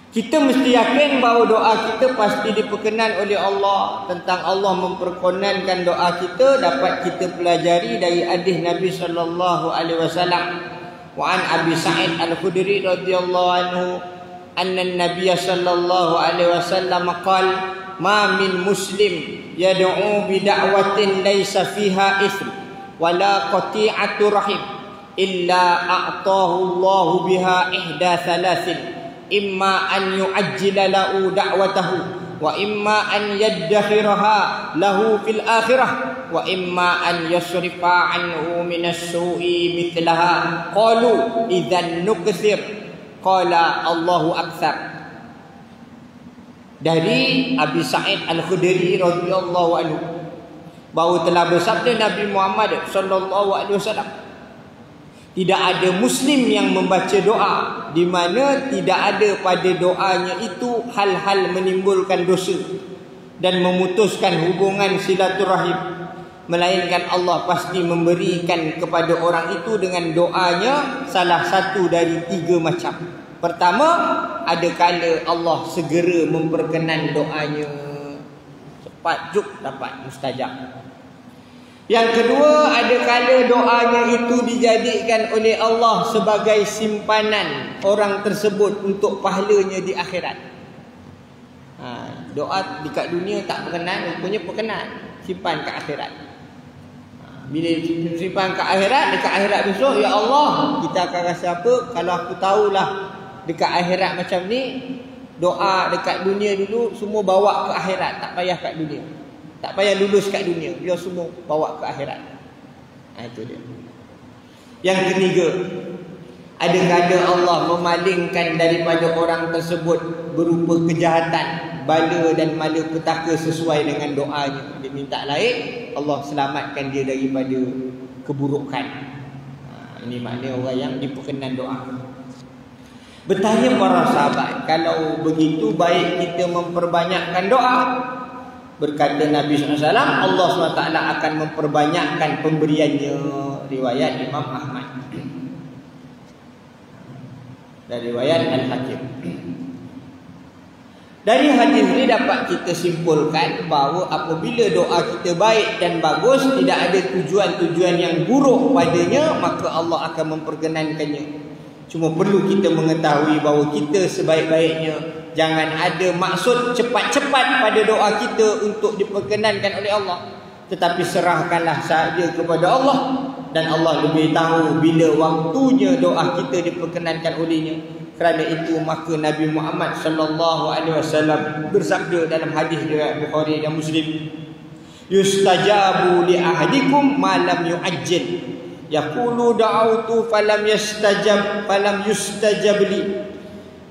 Kita mesti yakin bahawa doa kita pasti diperkenan oleh Allah. Tentang Allah memperkenankan doa kita dapat kita pelajari dari hadis Nabi sallallahu alaihi wasallam. Wa an Abi Sa'id Al-Khudri radhiyallahu anhu anna an-nabiy sallallahu alaihi wasallam qala ma min muslim yad'u bi da'watin laysa fiha ism wala qati'atu rahim illa a'tahu Allah biha ihda thalathin imma an yu'ajjila lahu da'watahu wa imma an yaddakhiraha lahu fil akhirah wa imma an yasrifa anhu minas su'i mithlaha qalu idzan nukthir qala Allahu akthar. Dari Abi Sa'id Al-Khudri radhiyallahu anhu bahawa telah bersabda Nabi Muhammad sallallahu alaihi wasallam, Tidak ada Muslim yang membaca doa di mana tidak ada pada doanya itu hal-hal menimbulkan dosa dan memutuskan hubungan silaturahim, melainkan Allah pasti memberikan kepada orang itu dengan doanya salah satu dari 3 macam. Pertama, ada kala Allah segera memperkenan doanya, cepat juk dapat mustajab. Yang kedua, ada kala doanya itu dijadikan oleh Allah sebagai simpanan orang tersebut untuk pahalanya di akhirat. Doa dekat dunia tak berkenan, rupanya berkenan, simpan ke akhirat. Bila simpan ke akhirat, dekat akhirat besok, ya Allah, kita akan rasa apa? Kalau aku tahulah dekat akhirat macam ni, doa dekat dunia dulu semua bawa ke akhirat, tak payah kat dunia. Tak payah lulus kat dunia, dia semua bawa ke akhirat. Itu dia. Yang ketiga, ada kala Allah memalingkan daripada orang tersebut berupa kejahatan, bala dan malapetaka sesuai dengan doanya. Dia minta lain, Allah selamatkan dia daripada keburukan. Ini makna orang yang diperkenan doa. Bertanya para sahabat, kalau begitu baik kita memperbanyakkan doa. Berkata Nabi SAW, Allah SWT akan memperbanyakkan pemberiannya. Riwayat Imam Ahmad dan riwayat Al-Hakim. Dari hadis ini dapat kita simpulkan bahawa apabila doa kita baik dan bagus, tidak ada tujuan-tujuan yang buruk padanya, maka Allah akan memperkenankannya. Cuma perlu kita mengetahui bahawa kita sebaik-baiknya jangan ada maksud cepat-cepat pada doa kita untuk diperkenankan oleh Allah. Tetapi serahkanlah sahaja kepada Allah, dan Allah lebih tahu bila waktunya doa kita diperkenankan olehnya. Kerana itu maka Nabi Muhammad SAW bersabda dalam hadis riwayat Bukhari dan Muslim, yustajabu li ahadikum ma lam yu'ajjil. Yaqulu da'autu falam yustajab li.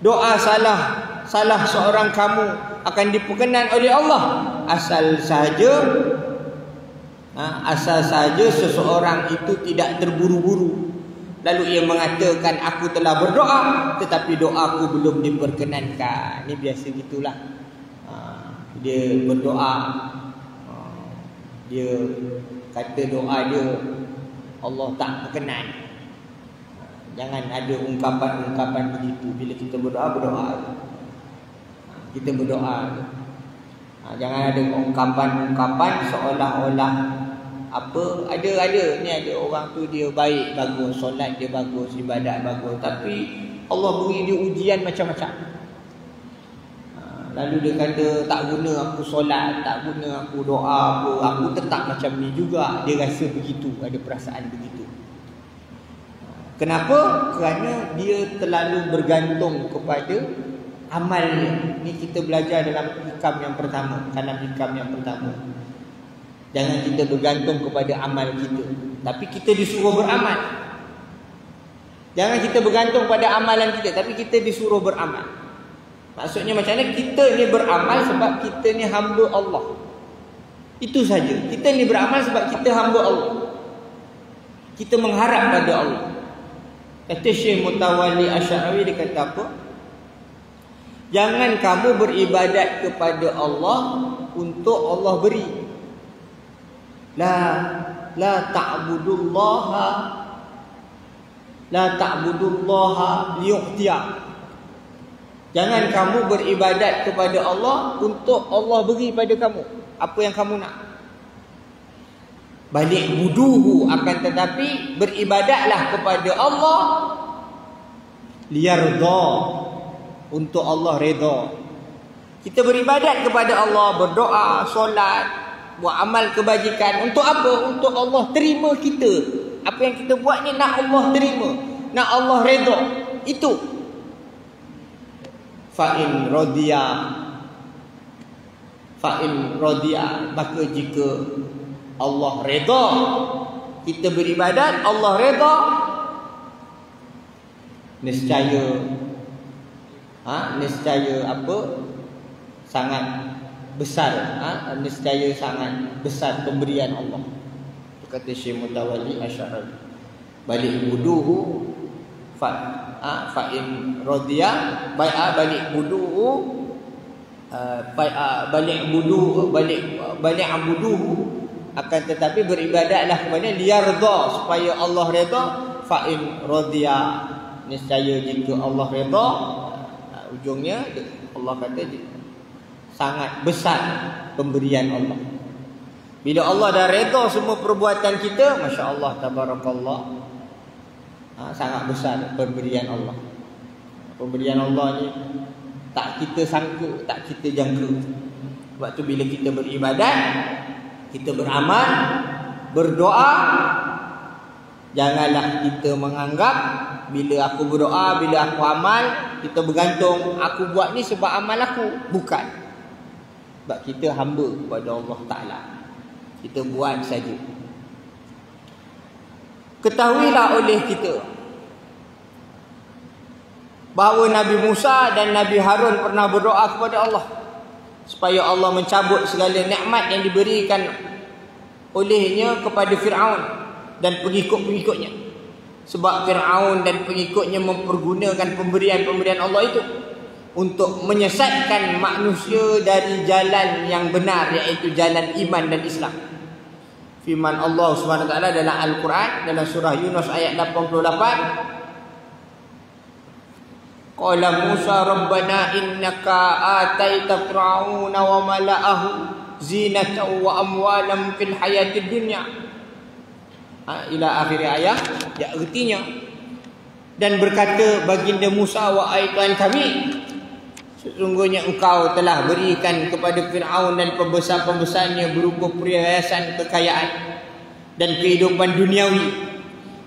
Doa salah seorang kamu akan diperkenan oleh Allah asal sahaja seseorang itu tidak terburu-buru. Lalu ia mengatakan, aku telah berdoa tetapi doaku belum diperkenankan. Ini biasa gitulah. Dia berdoa, dia kata doa dia Allah tak berkenan. Jangan ada ungkapan-ungkapan begitu. Bila kita berdoa. Kita berdoa. Jangan ada ungkapan-ungkapan seolah-olah apa ada ni, ada orang tu dia baik, bagus, solat dia bagus, ibadat bagus, tapi Allah beri dia ujian macam-macam. Lalu dia kata tak guna aku solat, tak guna aku doa apa, aku tetap macam ni juga. Dia rasa begitu, ada perasaan begitu. Kenapa? Kerana dia terlalu bergantung kepada amalnya. Ni kita belajar dalam hikam yang pertama, kalam hikam yang pertama. Jangan kita bergantung kepada amal kita, tapi kita disuruh beramal. Jangan kita bergantung pada amalan kita, tapi kita disuruh beramal. Maksudnya macam mana? Kita ni beramal sebab kita ni hamba Allah. Itu saja. Kita ni beramal sebab kita hamba Allah. Kita mengharap pada Allah. Kata Syekh Mutawalli Asy'ari, dia kata apa? Jangan kamu beribadat kepada Allah untuk Allah beri. La ta'budullaha liyu'tiya. Jangan kamu beribadat kepada Allah untuk Allah beri pada kamu apa yang kamu nak. Balik buduhu, akan tetapi beribadatlah kepada Allah liyarda, untuk Allah redha. Kita beribadat kepada Allah, berdoa, solat, buat amal kebajikan. Untuk apa? Untuk Allah terima kita. Apa yang kita buat ni nak Allah terima, nak Allah redha. Itu. Fa'in radiya, maka jika Allah redha kita beribadat, Allah redha, niscaya apa? Sangat besar, niscaya sangat besar pemberian Allah. Itu kata Syekh Mutawalli Asy'ari. balik buduhu fa in radiya balik buduhu balik abuduhu, akan tetapi beribadatlah kepada liyarda, supaya Allah redha. Fa in radiya, niscaya jika Allah redha, ujungnya Allah kata sangat besar pemberian Allah. Bila Allah dah redha semua perbuatan kita, masya-Allah tabarakallah, sangat besar pemberian Allah. Pemberian Allah ni tak kita sangka, tak kita jangka. Sebab tu bila kita beribadat, kita beramal, berdoa, janganlah kita menganggap bila aku berdoa, bila aku amal, kita bergantung aku buat ni sebab amal aku. Bukan. Sebab kita hamba kepada Allah Ta'ala, kita buat saja. Ketahuilah oleh kita bahawa Nabi Musa dan Nabi Harun pernah berdoa kepada Allah supaya Allah mencabut segala nikmat yang diberikan olehnya kepada Fir'aun dan pengikut-pengikutnya. Sebab Fir'aun dan pengikutnya mempergunakan pemberian-pemberian Allah itu untuk menyesatkan manusia dari jalan yang benar, iaitu jalan iman dan Islam. Firman Allah SWT dalam Al-Quran, dalam surah Yunus ayat 88, Qala Musa Rabbana innaka ataita fir'auna wa mala'ahu zinatan wa amwalan fil hayatid dunya. Ila akhir ayat. Ya, artinya, dan berkata baginda Musa, wahai Tuhan kami, sesungguhnya engkau telah berikan kepada Fir'aun dan pembesar-pembesarnya berupa perhiasan kekayaan dan kehidupan duniawi.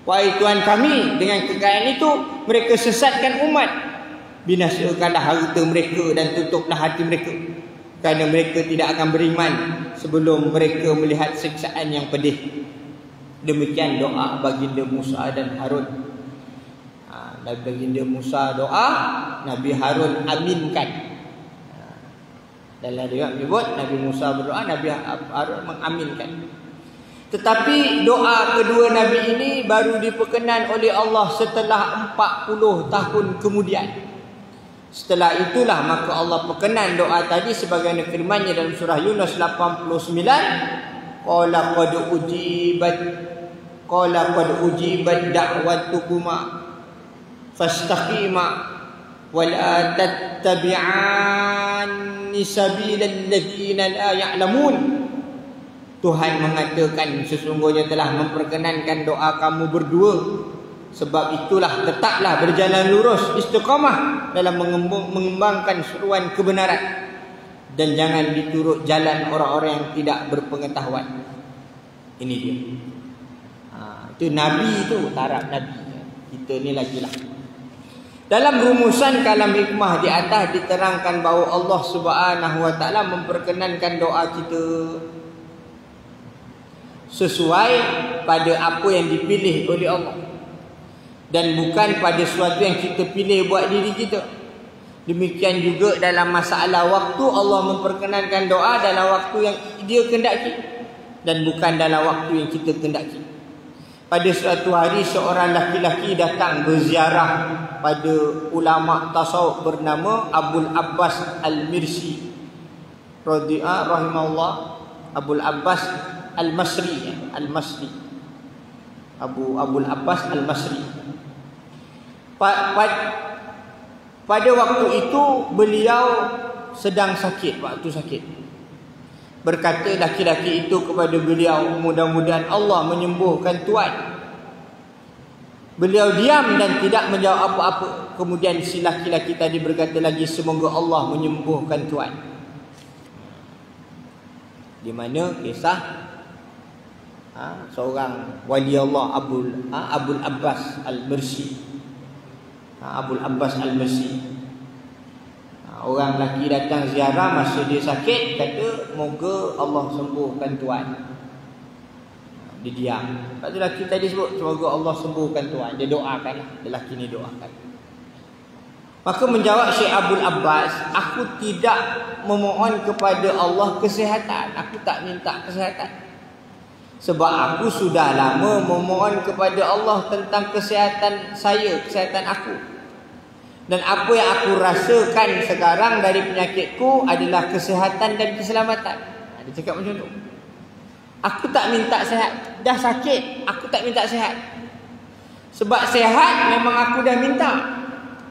Wahai Tuhan kami, dengan kekayaan itu mereka sesatkan umat. Binasakanlah harta mereka dan tutuplah hati mereka, kerana mereka tidak akan beriman sebelum mereka melihat siksaan yang pedih. Demikian doa baginda Musa dan Harun. Baginda Musa doa, Nabi Harun aminkan. Dalam dia menyebut Nabi Musa berdoa, Nabi Harun mengaminkan. Tetapi doa kedua Nabi ini baru diperkenan oleh Allah setelah 40 tahun kemudian. Setelah itulah maka Allah perkenan doa tadi sebagaimana firman-Nya dalam surah Yunus 89, qala qad ujibat da'watukuma fastaqima wa la tattabi'anni sabilal ladzina la ya'lamun. Tuhan mengatakan sesungguhnya telah memperkenankan doa kamu berdua, sebab itulah tetaplah berjalan lurus istiqamah dalam mengembangkan seruan kebenaran, dan jangan diturut jalan orang-orang yang tidak berpengetahuan. Ini dia. Itu Nabi itu, taraf Nabi. Kita ni lagilah. Dalam rumusan kalam hikmah di atas diterangkan bahawa Allah Subhanahu Wa Taala memperkenankan doa kita sesuai pada apa yang dipilih oleh Allah, dan bukan pada sesuatu yang kita pilih buat diri kita. Demikian juga dalam masalah waktu, Allah memperkenankan doa dalam waktu yang Dia kehendaki dan bukan dalam waktu yang kita kehendaki. Pada suatu hari seorang laki-laki datang berziarah pada ulama tasawuf bernama Abul Abbas Al-Mirsi rahimahullah. Abul Abbas Al-Masri, Abul Abbas Al-Masri. Pada waktu itu beliau sedang sakit, Berkata laki-laki itu kepada beliau, mudah-mudahan Allah menyembuhkan tuan. Beliau diam dan tidak menjawab apa-apa. Kemudian si laki-laki tadi berkata lagi, semoga Allah menyembuhkan tuan. Di mana kisah seorang wali Allah Abul Abbas Al-Mirsi. Abul Abbas Al-Mirsi. Orang lelaki datang ziarah masa dia sakit, kata moga Allah sembuhkan tuan. Dia diam. Lepas tu lelaki tadi sebut semoga Allah sembuhkan tuan. Dia doakan, lelaki ni doakan. Maka menjawab Syekh Abul Abbas, aku tidak memohon kepada Allah kesihatan, aku tak minta kesihatan. Sebab aku sudah lama memohon kepada Allah tentang kesihatan saya, kesihatan aku. Dan apa yang aku rasakan sekarang dari penyakitku adalah kesihatan dan keselamatan. Dia cakap macam tu. Aku tak minta sihat. Dah sakit, aku tak minta sihat. Sebab sihat memang aku dah minta.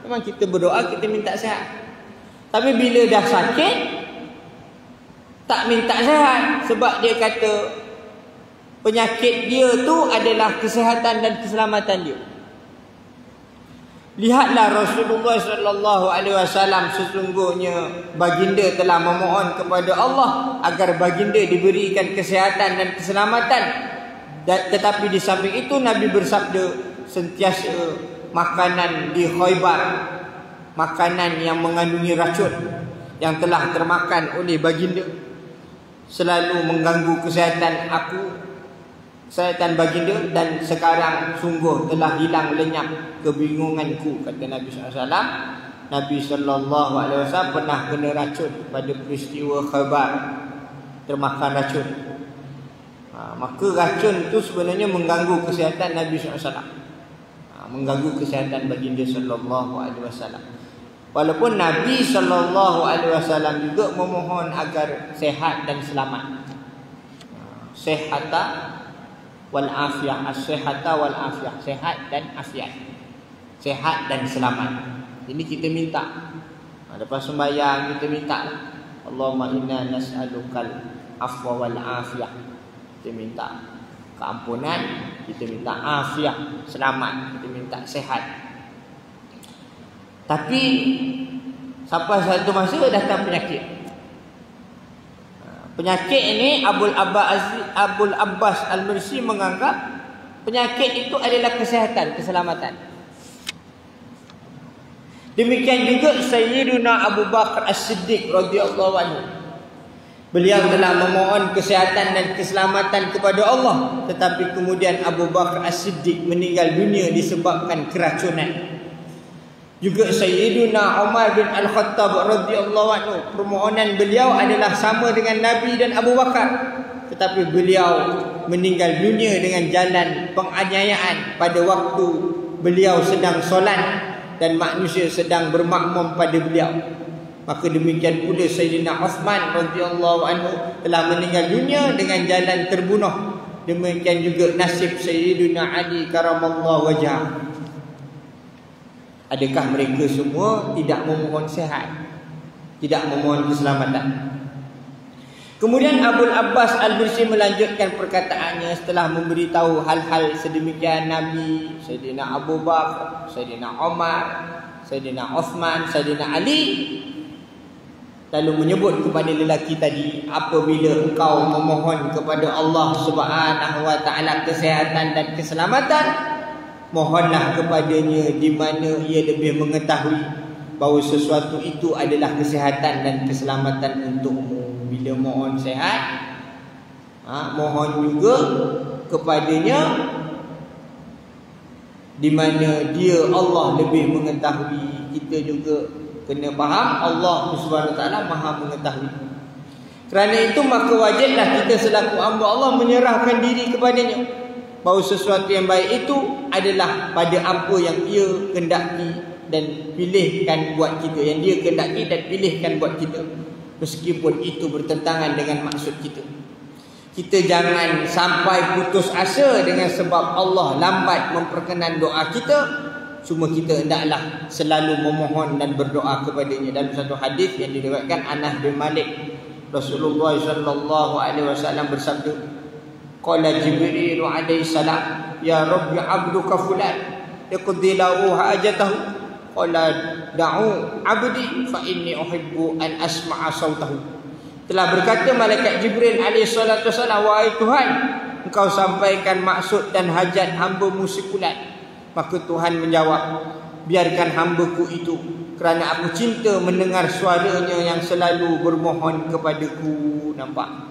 Memang kita berdoa, kita minta sihat. Tapi bila dah sakit, tak minta sihat. Sebab dia kata penyakit dia tu adalah kesihatan dan keselamatan dia. Lihatlah Rasulullah sallallahu alaihi wasallam, sesungguhnya baginda telah memohon kepada Allah agar baginda diberikan kesihatan dan keselamatan. Tetapi di samping itu Nabi bersabda, sentiasa makanan di Khaybar, makanan yang mengandungi racun yang telah termakan oleh baginda, selalu mengganggu kesihatan aku, kesihatan baginda, dan sekarang sungguh telah hilang lenyap kebingunganku, kata Nabi SAW. Nabi SAW pernah kena racun pada peristiwa Khaybar, termakan racun. Maka racun itu sebenarnya mengganggu kesihatan Nabi SAW, mengganggu kesihatan baginda SAW. Walaupun Nabi SAW juga memohon agar sehat dan selamat. Sehata wal afiyah, as-sihata wal afiyah, sehat dan afiat, sehat dan selamat. Ini kita minta. Lepas sembahyang kita minta, Allahumma inna nas'alukal afwa wal afiyah. Kita minta keampunan, kita minta afiat, selamat, kita minta sehat. Tapi sampai satu masa datang penyakit. Penyakit ini Abul Abbas Al-Mursi menganggap penyakit itu adalah kesihatan, keselamatan. Demikian juga Sayyiduna Abu Bakar As-Siddiq radhiyallahu anhu. Beliau telah memohon kesihatan dan keselamatan kepada Allah, tetapi kemudian Abu Bakar As-Siddiq meninggal dunia disebabkan keracunan. Juga Sayyiduna Umar bin Al-Khattab radhiyallahu anhu, permohonan beliau adalah sama dengan Nabi dan Abu Bakar, tetapi beliau meninggal dunia dengan jalan penganiayaan pada waktu beliau sedang solat dan manusia sedang bermakmum pada beliau. Maka demikian pula Sayyidina Uthman radhiyallahu anhu telah meninggal dunia dengan jalan terbunuh. Demikian juga nasib Sayyidina Ali karamallahu wajhah. Adakah mereka semua tidak memohon sihat, tidak memohon keselamatan? Kemudian Abul Abbas Al-Mursi melanjutkan perkataannya setelah memberitahu hal-hal sedemikian Nabi, Sayyidina Abu Bakar, Sayyidina Umar, Sayyidina Uthman, Sayyidina Ali. Lalu menyebut kepada lelaki tadi, apabila engkau memohon kepada Allah Subhanahu wa taala kesihatan dan keselamatan, mohonlah kepadanya di mana ia lebih mengetahui bahawa sesuatu itu adalah kesihatan dan keselamatan untukmu. Bila mohon sehat, mohon juga kepadanya di mana dia Allah lebih mengetahui. Kita juga kena faham Allah Subhanahu wa taala Maha mengetahui. Kerana itu maka wajiblah kita selaku hamba Allah menyerahkan diri kepadanya, bahawa sesuatu yang baik itu adalah pada apa yang ia kendaki dan pilihkan buat kita, yang dia kendaki dan pilihkan buat kita, meskipun itu bertentangan dengan maksud kita. Kita jangan sampai putus asa dengan sebab Allah lambat memperkenan doa kita. Cuma kita hendaklah selalu memohon dan berdoa kepadanya. Dalam satu hadis yang diriwayatkan Anas bin Malik, Rasulullah sallallahu alaihi wasallam bersabda, qala Jibril alaihi salam, ya Rabbi abduka fulan yaqdi lahu hajatahu, qala da'u abdi fa inni uhibbu an asma'a sautahu. Telah berkata malaikat Jibril alaihi salatu wasallam, wahai Tuhan, engkau sampaikan maksud dan hajat hamba-Mu si fulan. Maka Tuhan menjawab, biarkan hamba-Ku itu, kerana aku cinta mendengar suaranya yang selalu bermohon kepadaku. Nampak?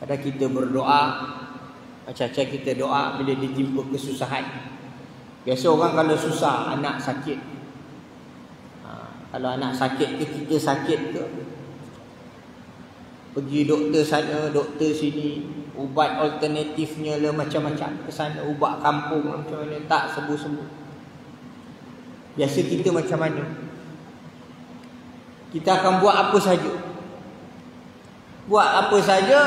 Pada kita berdoa, macam-macam kita doa bila ditimpa kesusahan. Biasa orang kalau susah, anak sakit, kalau anak sakit ke kita sakit ke, pergi doktor sana, doktor sini, Ubat alternatifnya lah macam-macam. Kesana ubat kampung macam mana, tak sembuh-sembuh. Biasa kita macam mana? Kita akan buat apa saja. Buat apa saja,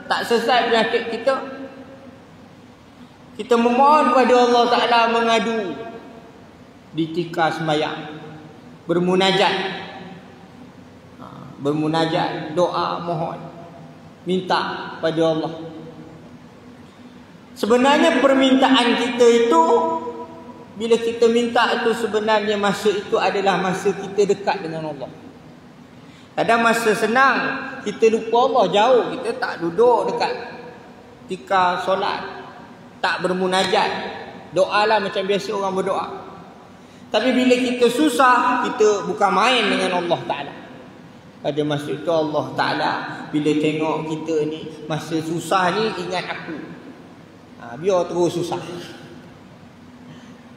tak selesai penyakit kita. Kita memohon kepada Allah Ta'ala, mengadu di tika sembahyang, bermunajat, bermunajat, doa, mohon, minta pada Allah. Sebenarnya permintaan kita itu, bila kita minta itu, sebenarnya masa itu adalah masa kita dekat dengan Allah. Kadang masa senang kita lupa Allah, jauh, kita tak duduk dekat tika solat, tak bermunajat, doalah macam biasa orang berdoa. Tapi bila kita susah, kita bukan main dengan Allah Ta'ala. Pada masa itu Allah Ta'ala bila tengok kita ni masa susah ni, ingat aku. Biar terus susah,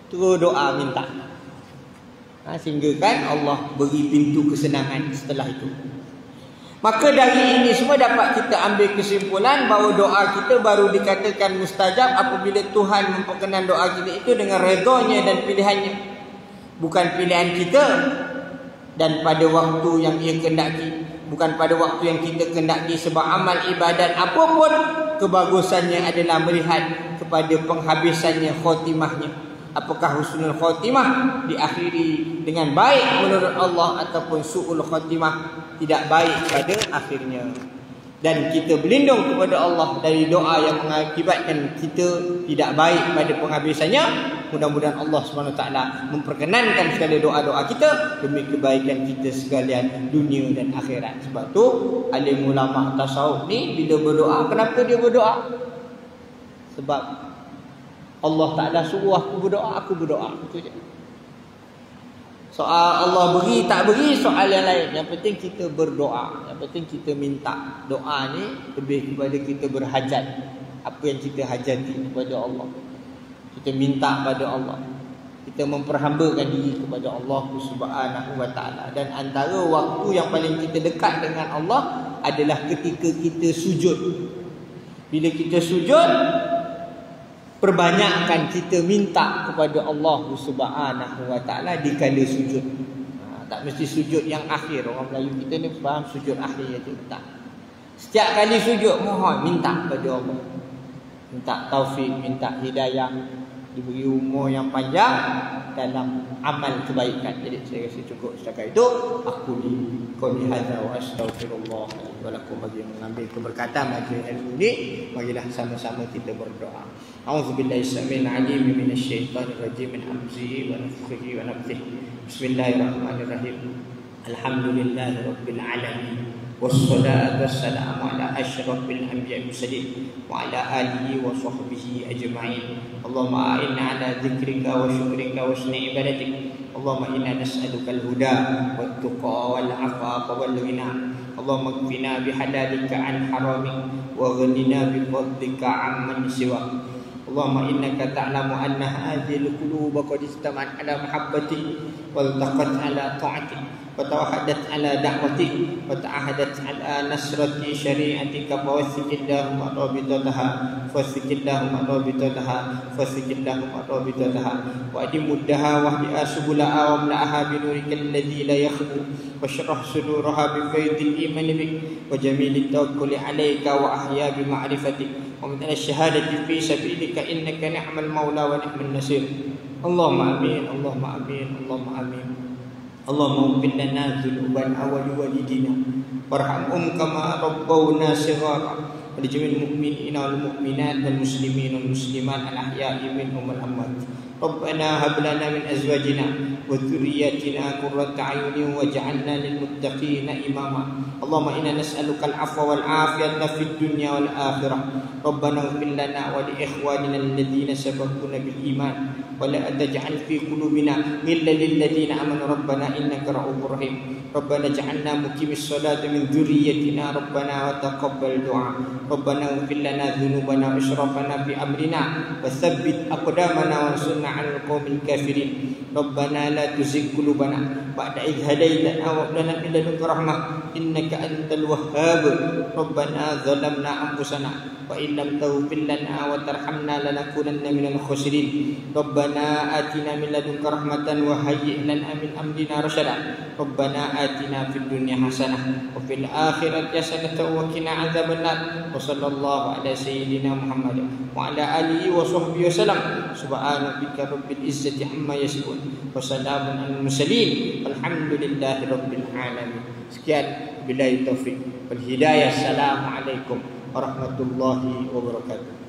terus doa minta. Sehingga kan Allah beri pintu kesenangan setelah itu. Maka dari ini semua dapat kita ambil kesimpulan bahawa doa kita baru dikatakan mustajab apabila Tuhan memperkenan doa kita itu dengan redanya dan pilihannya. Bukan pilihan kita dan pada waktu yang ia kehendaki, bukan pada waktu yang kita kehendaki. Sebab amal ibadat apapun, kebagusannya adalah melihat kepada penghabisannya, khotimahnya. Apakah husnul khotimah, diakhiri dengan baik menurut Allah, ataupun su'ul khotimah, tidak baik pada akhirnya. Dan kita berlindung kepada Allah dari doa yang mengakibatkan kita tidak baik pada penghabisannya. Mudah-mudahan Allah SWT memperkenankan segala doa-doa kita demi kebaikan kita sekalian dunia dan akhirat. Sebab tu alim ulama tasawuf ni bila berdoa, kenapa dia berdoa? Sebab Allah Ta'ala suruh aku berdoa, itu je. Soal Allah beri tak beri soal yang lain. Yang penting kita berdoa, yang penting kita minta. Doa ni lebih kepada kita berhajat, apa yang kita hajati kepada Allah, kita minta pada Allah, kita memperhambakan diri kepada Allah Subhanahu wa Ta'ala. Dan antara waktu yang paling kita dekat dengan Allah adalah ketika kita sujud. Bila kita sujud, perbanyakkan kita minta kepada Allah Subhanahu wa Ta'ala di kala sujud. Tak mesti sujud yang akhir. Orang Melayu kita ni faham sujud akhir je, tak. Setiap kali sujud mohon, minta kepada Allah, minta taufik, minta hidayah, diberi umur yang panjang dalam amal kebaikan. Jadi saya rasa cukup setakat itu. Aku di qouli hadza wa astaghfirullah wa lakum. Bagi yang mengambil keberkatan bagi ilmu ini, marilah sama-sama kita berdoa. A'udzubillahi samil alim minasyaitonir rajim min hamzihi wa nafthihi wa nafthihi. Bismillahirrahmanirrahim. Alhamdulillahirabbil alamin. Wassalatu wassalamu ala asyrafil anbiya'i mursalin wa ala alihi wa sahbihi ajma'in. Allahumma a'inna ala dzikrika wa syukrika wa husni ibadatik. Allahumma inna nas'aluka al-huda wat tuqa wal 'afafa wal ghina. Allahumma qina bihalalika an haramik wa ghnina bi fadlika 'amman siwak. Allahumma innaka ta'lamu anna hadhihi al-quluba qad istama'at ala mahabbatik wa taqat ala ta'atik وتوحدت على دعوتك وتعهدت على نصرة شريعتك فوثق اللهم رابطتها فوثق اللهم رابطتها فوثق اللهم رابطتها وأدم مدها واهدئها سبلها واملأها بنورك الذي لا يخبو واشرح صدورها بفيض الإيمان بك وجميل التوكل عليك وأحيا بمعرفتك ومن الشهادة في سبيلك إنك نعم المولى ونعم النصير. اللهم آمين اللهم آمين اللهم آمين. Allahumma ighfir lana dzunubana wa liwalidina warhamhum kama rabbawna shighara wa li jami'il mu'minina wal mu'minat wal muslimin wal muslimat al ahya'i minhum wal amwat. Rabbana hab lana min azwajina wa dhurriyyatina qurrata a'yunin waj'alna lil muttaqina imama. Allahumma inna nas'aluka al 'afwa wal 'afiyata fid dunya wal akhirah. Rabbana ighfir lana wa li ikhwanina alladhina sabaquna bil iman ولا تجعل في قلوبنا غلا للذين آمنوا ربنا إنك رؤوف رحيم. ربنا اجعلنا مقيم الصلاة من ذريتنا ربنا وتقبل دعاء. ربنا اغفر لنا ذنوبنا وإسرافنا في أمرنا وثبت أقدامنا وانصرنا على القوم الكافرين. ربنا لا تزغ قلوبنا بعد إذ هديتنا وهب لنا من لدنك رحمة إنك أنت الوهاب. ربنا ظلمنا أنفسنا wa in lam taghfir lana wa tarhamna lanakunanna minal khasirin. Rabbana atina min ladunka rahmatan wa hayyi' lana min amrina rasyada. Rabbana atina fid dunya hasanah wa fil akhirati hasanah wa qina adzabannar. Wa sallallahu ala sayyidina Muhammad wa ala alihi wa sahbihi wasallam. Subhana rabbika rabbil izzati amma yasifun wa salamun alal mursalin walhamdulillahi rabbil alamin. Sekian, billahi taufik wal hidayah. Assalamualaikum warahmatullahi wabarakatuh.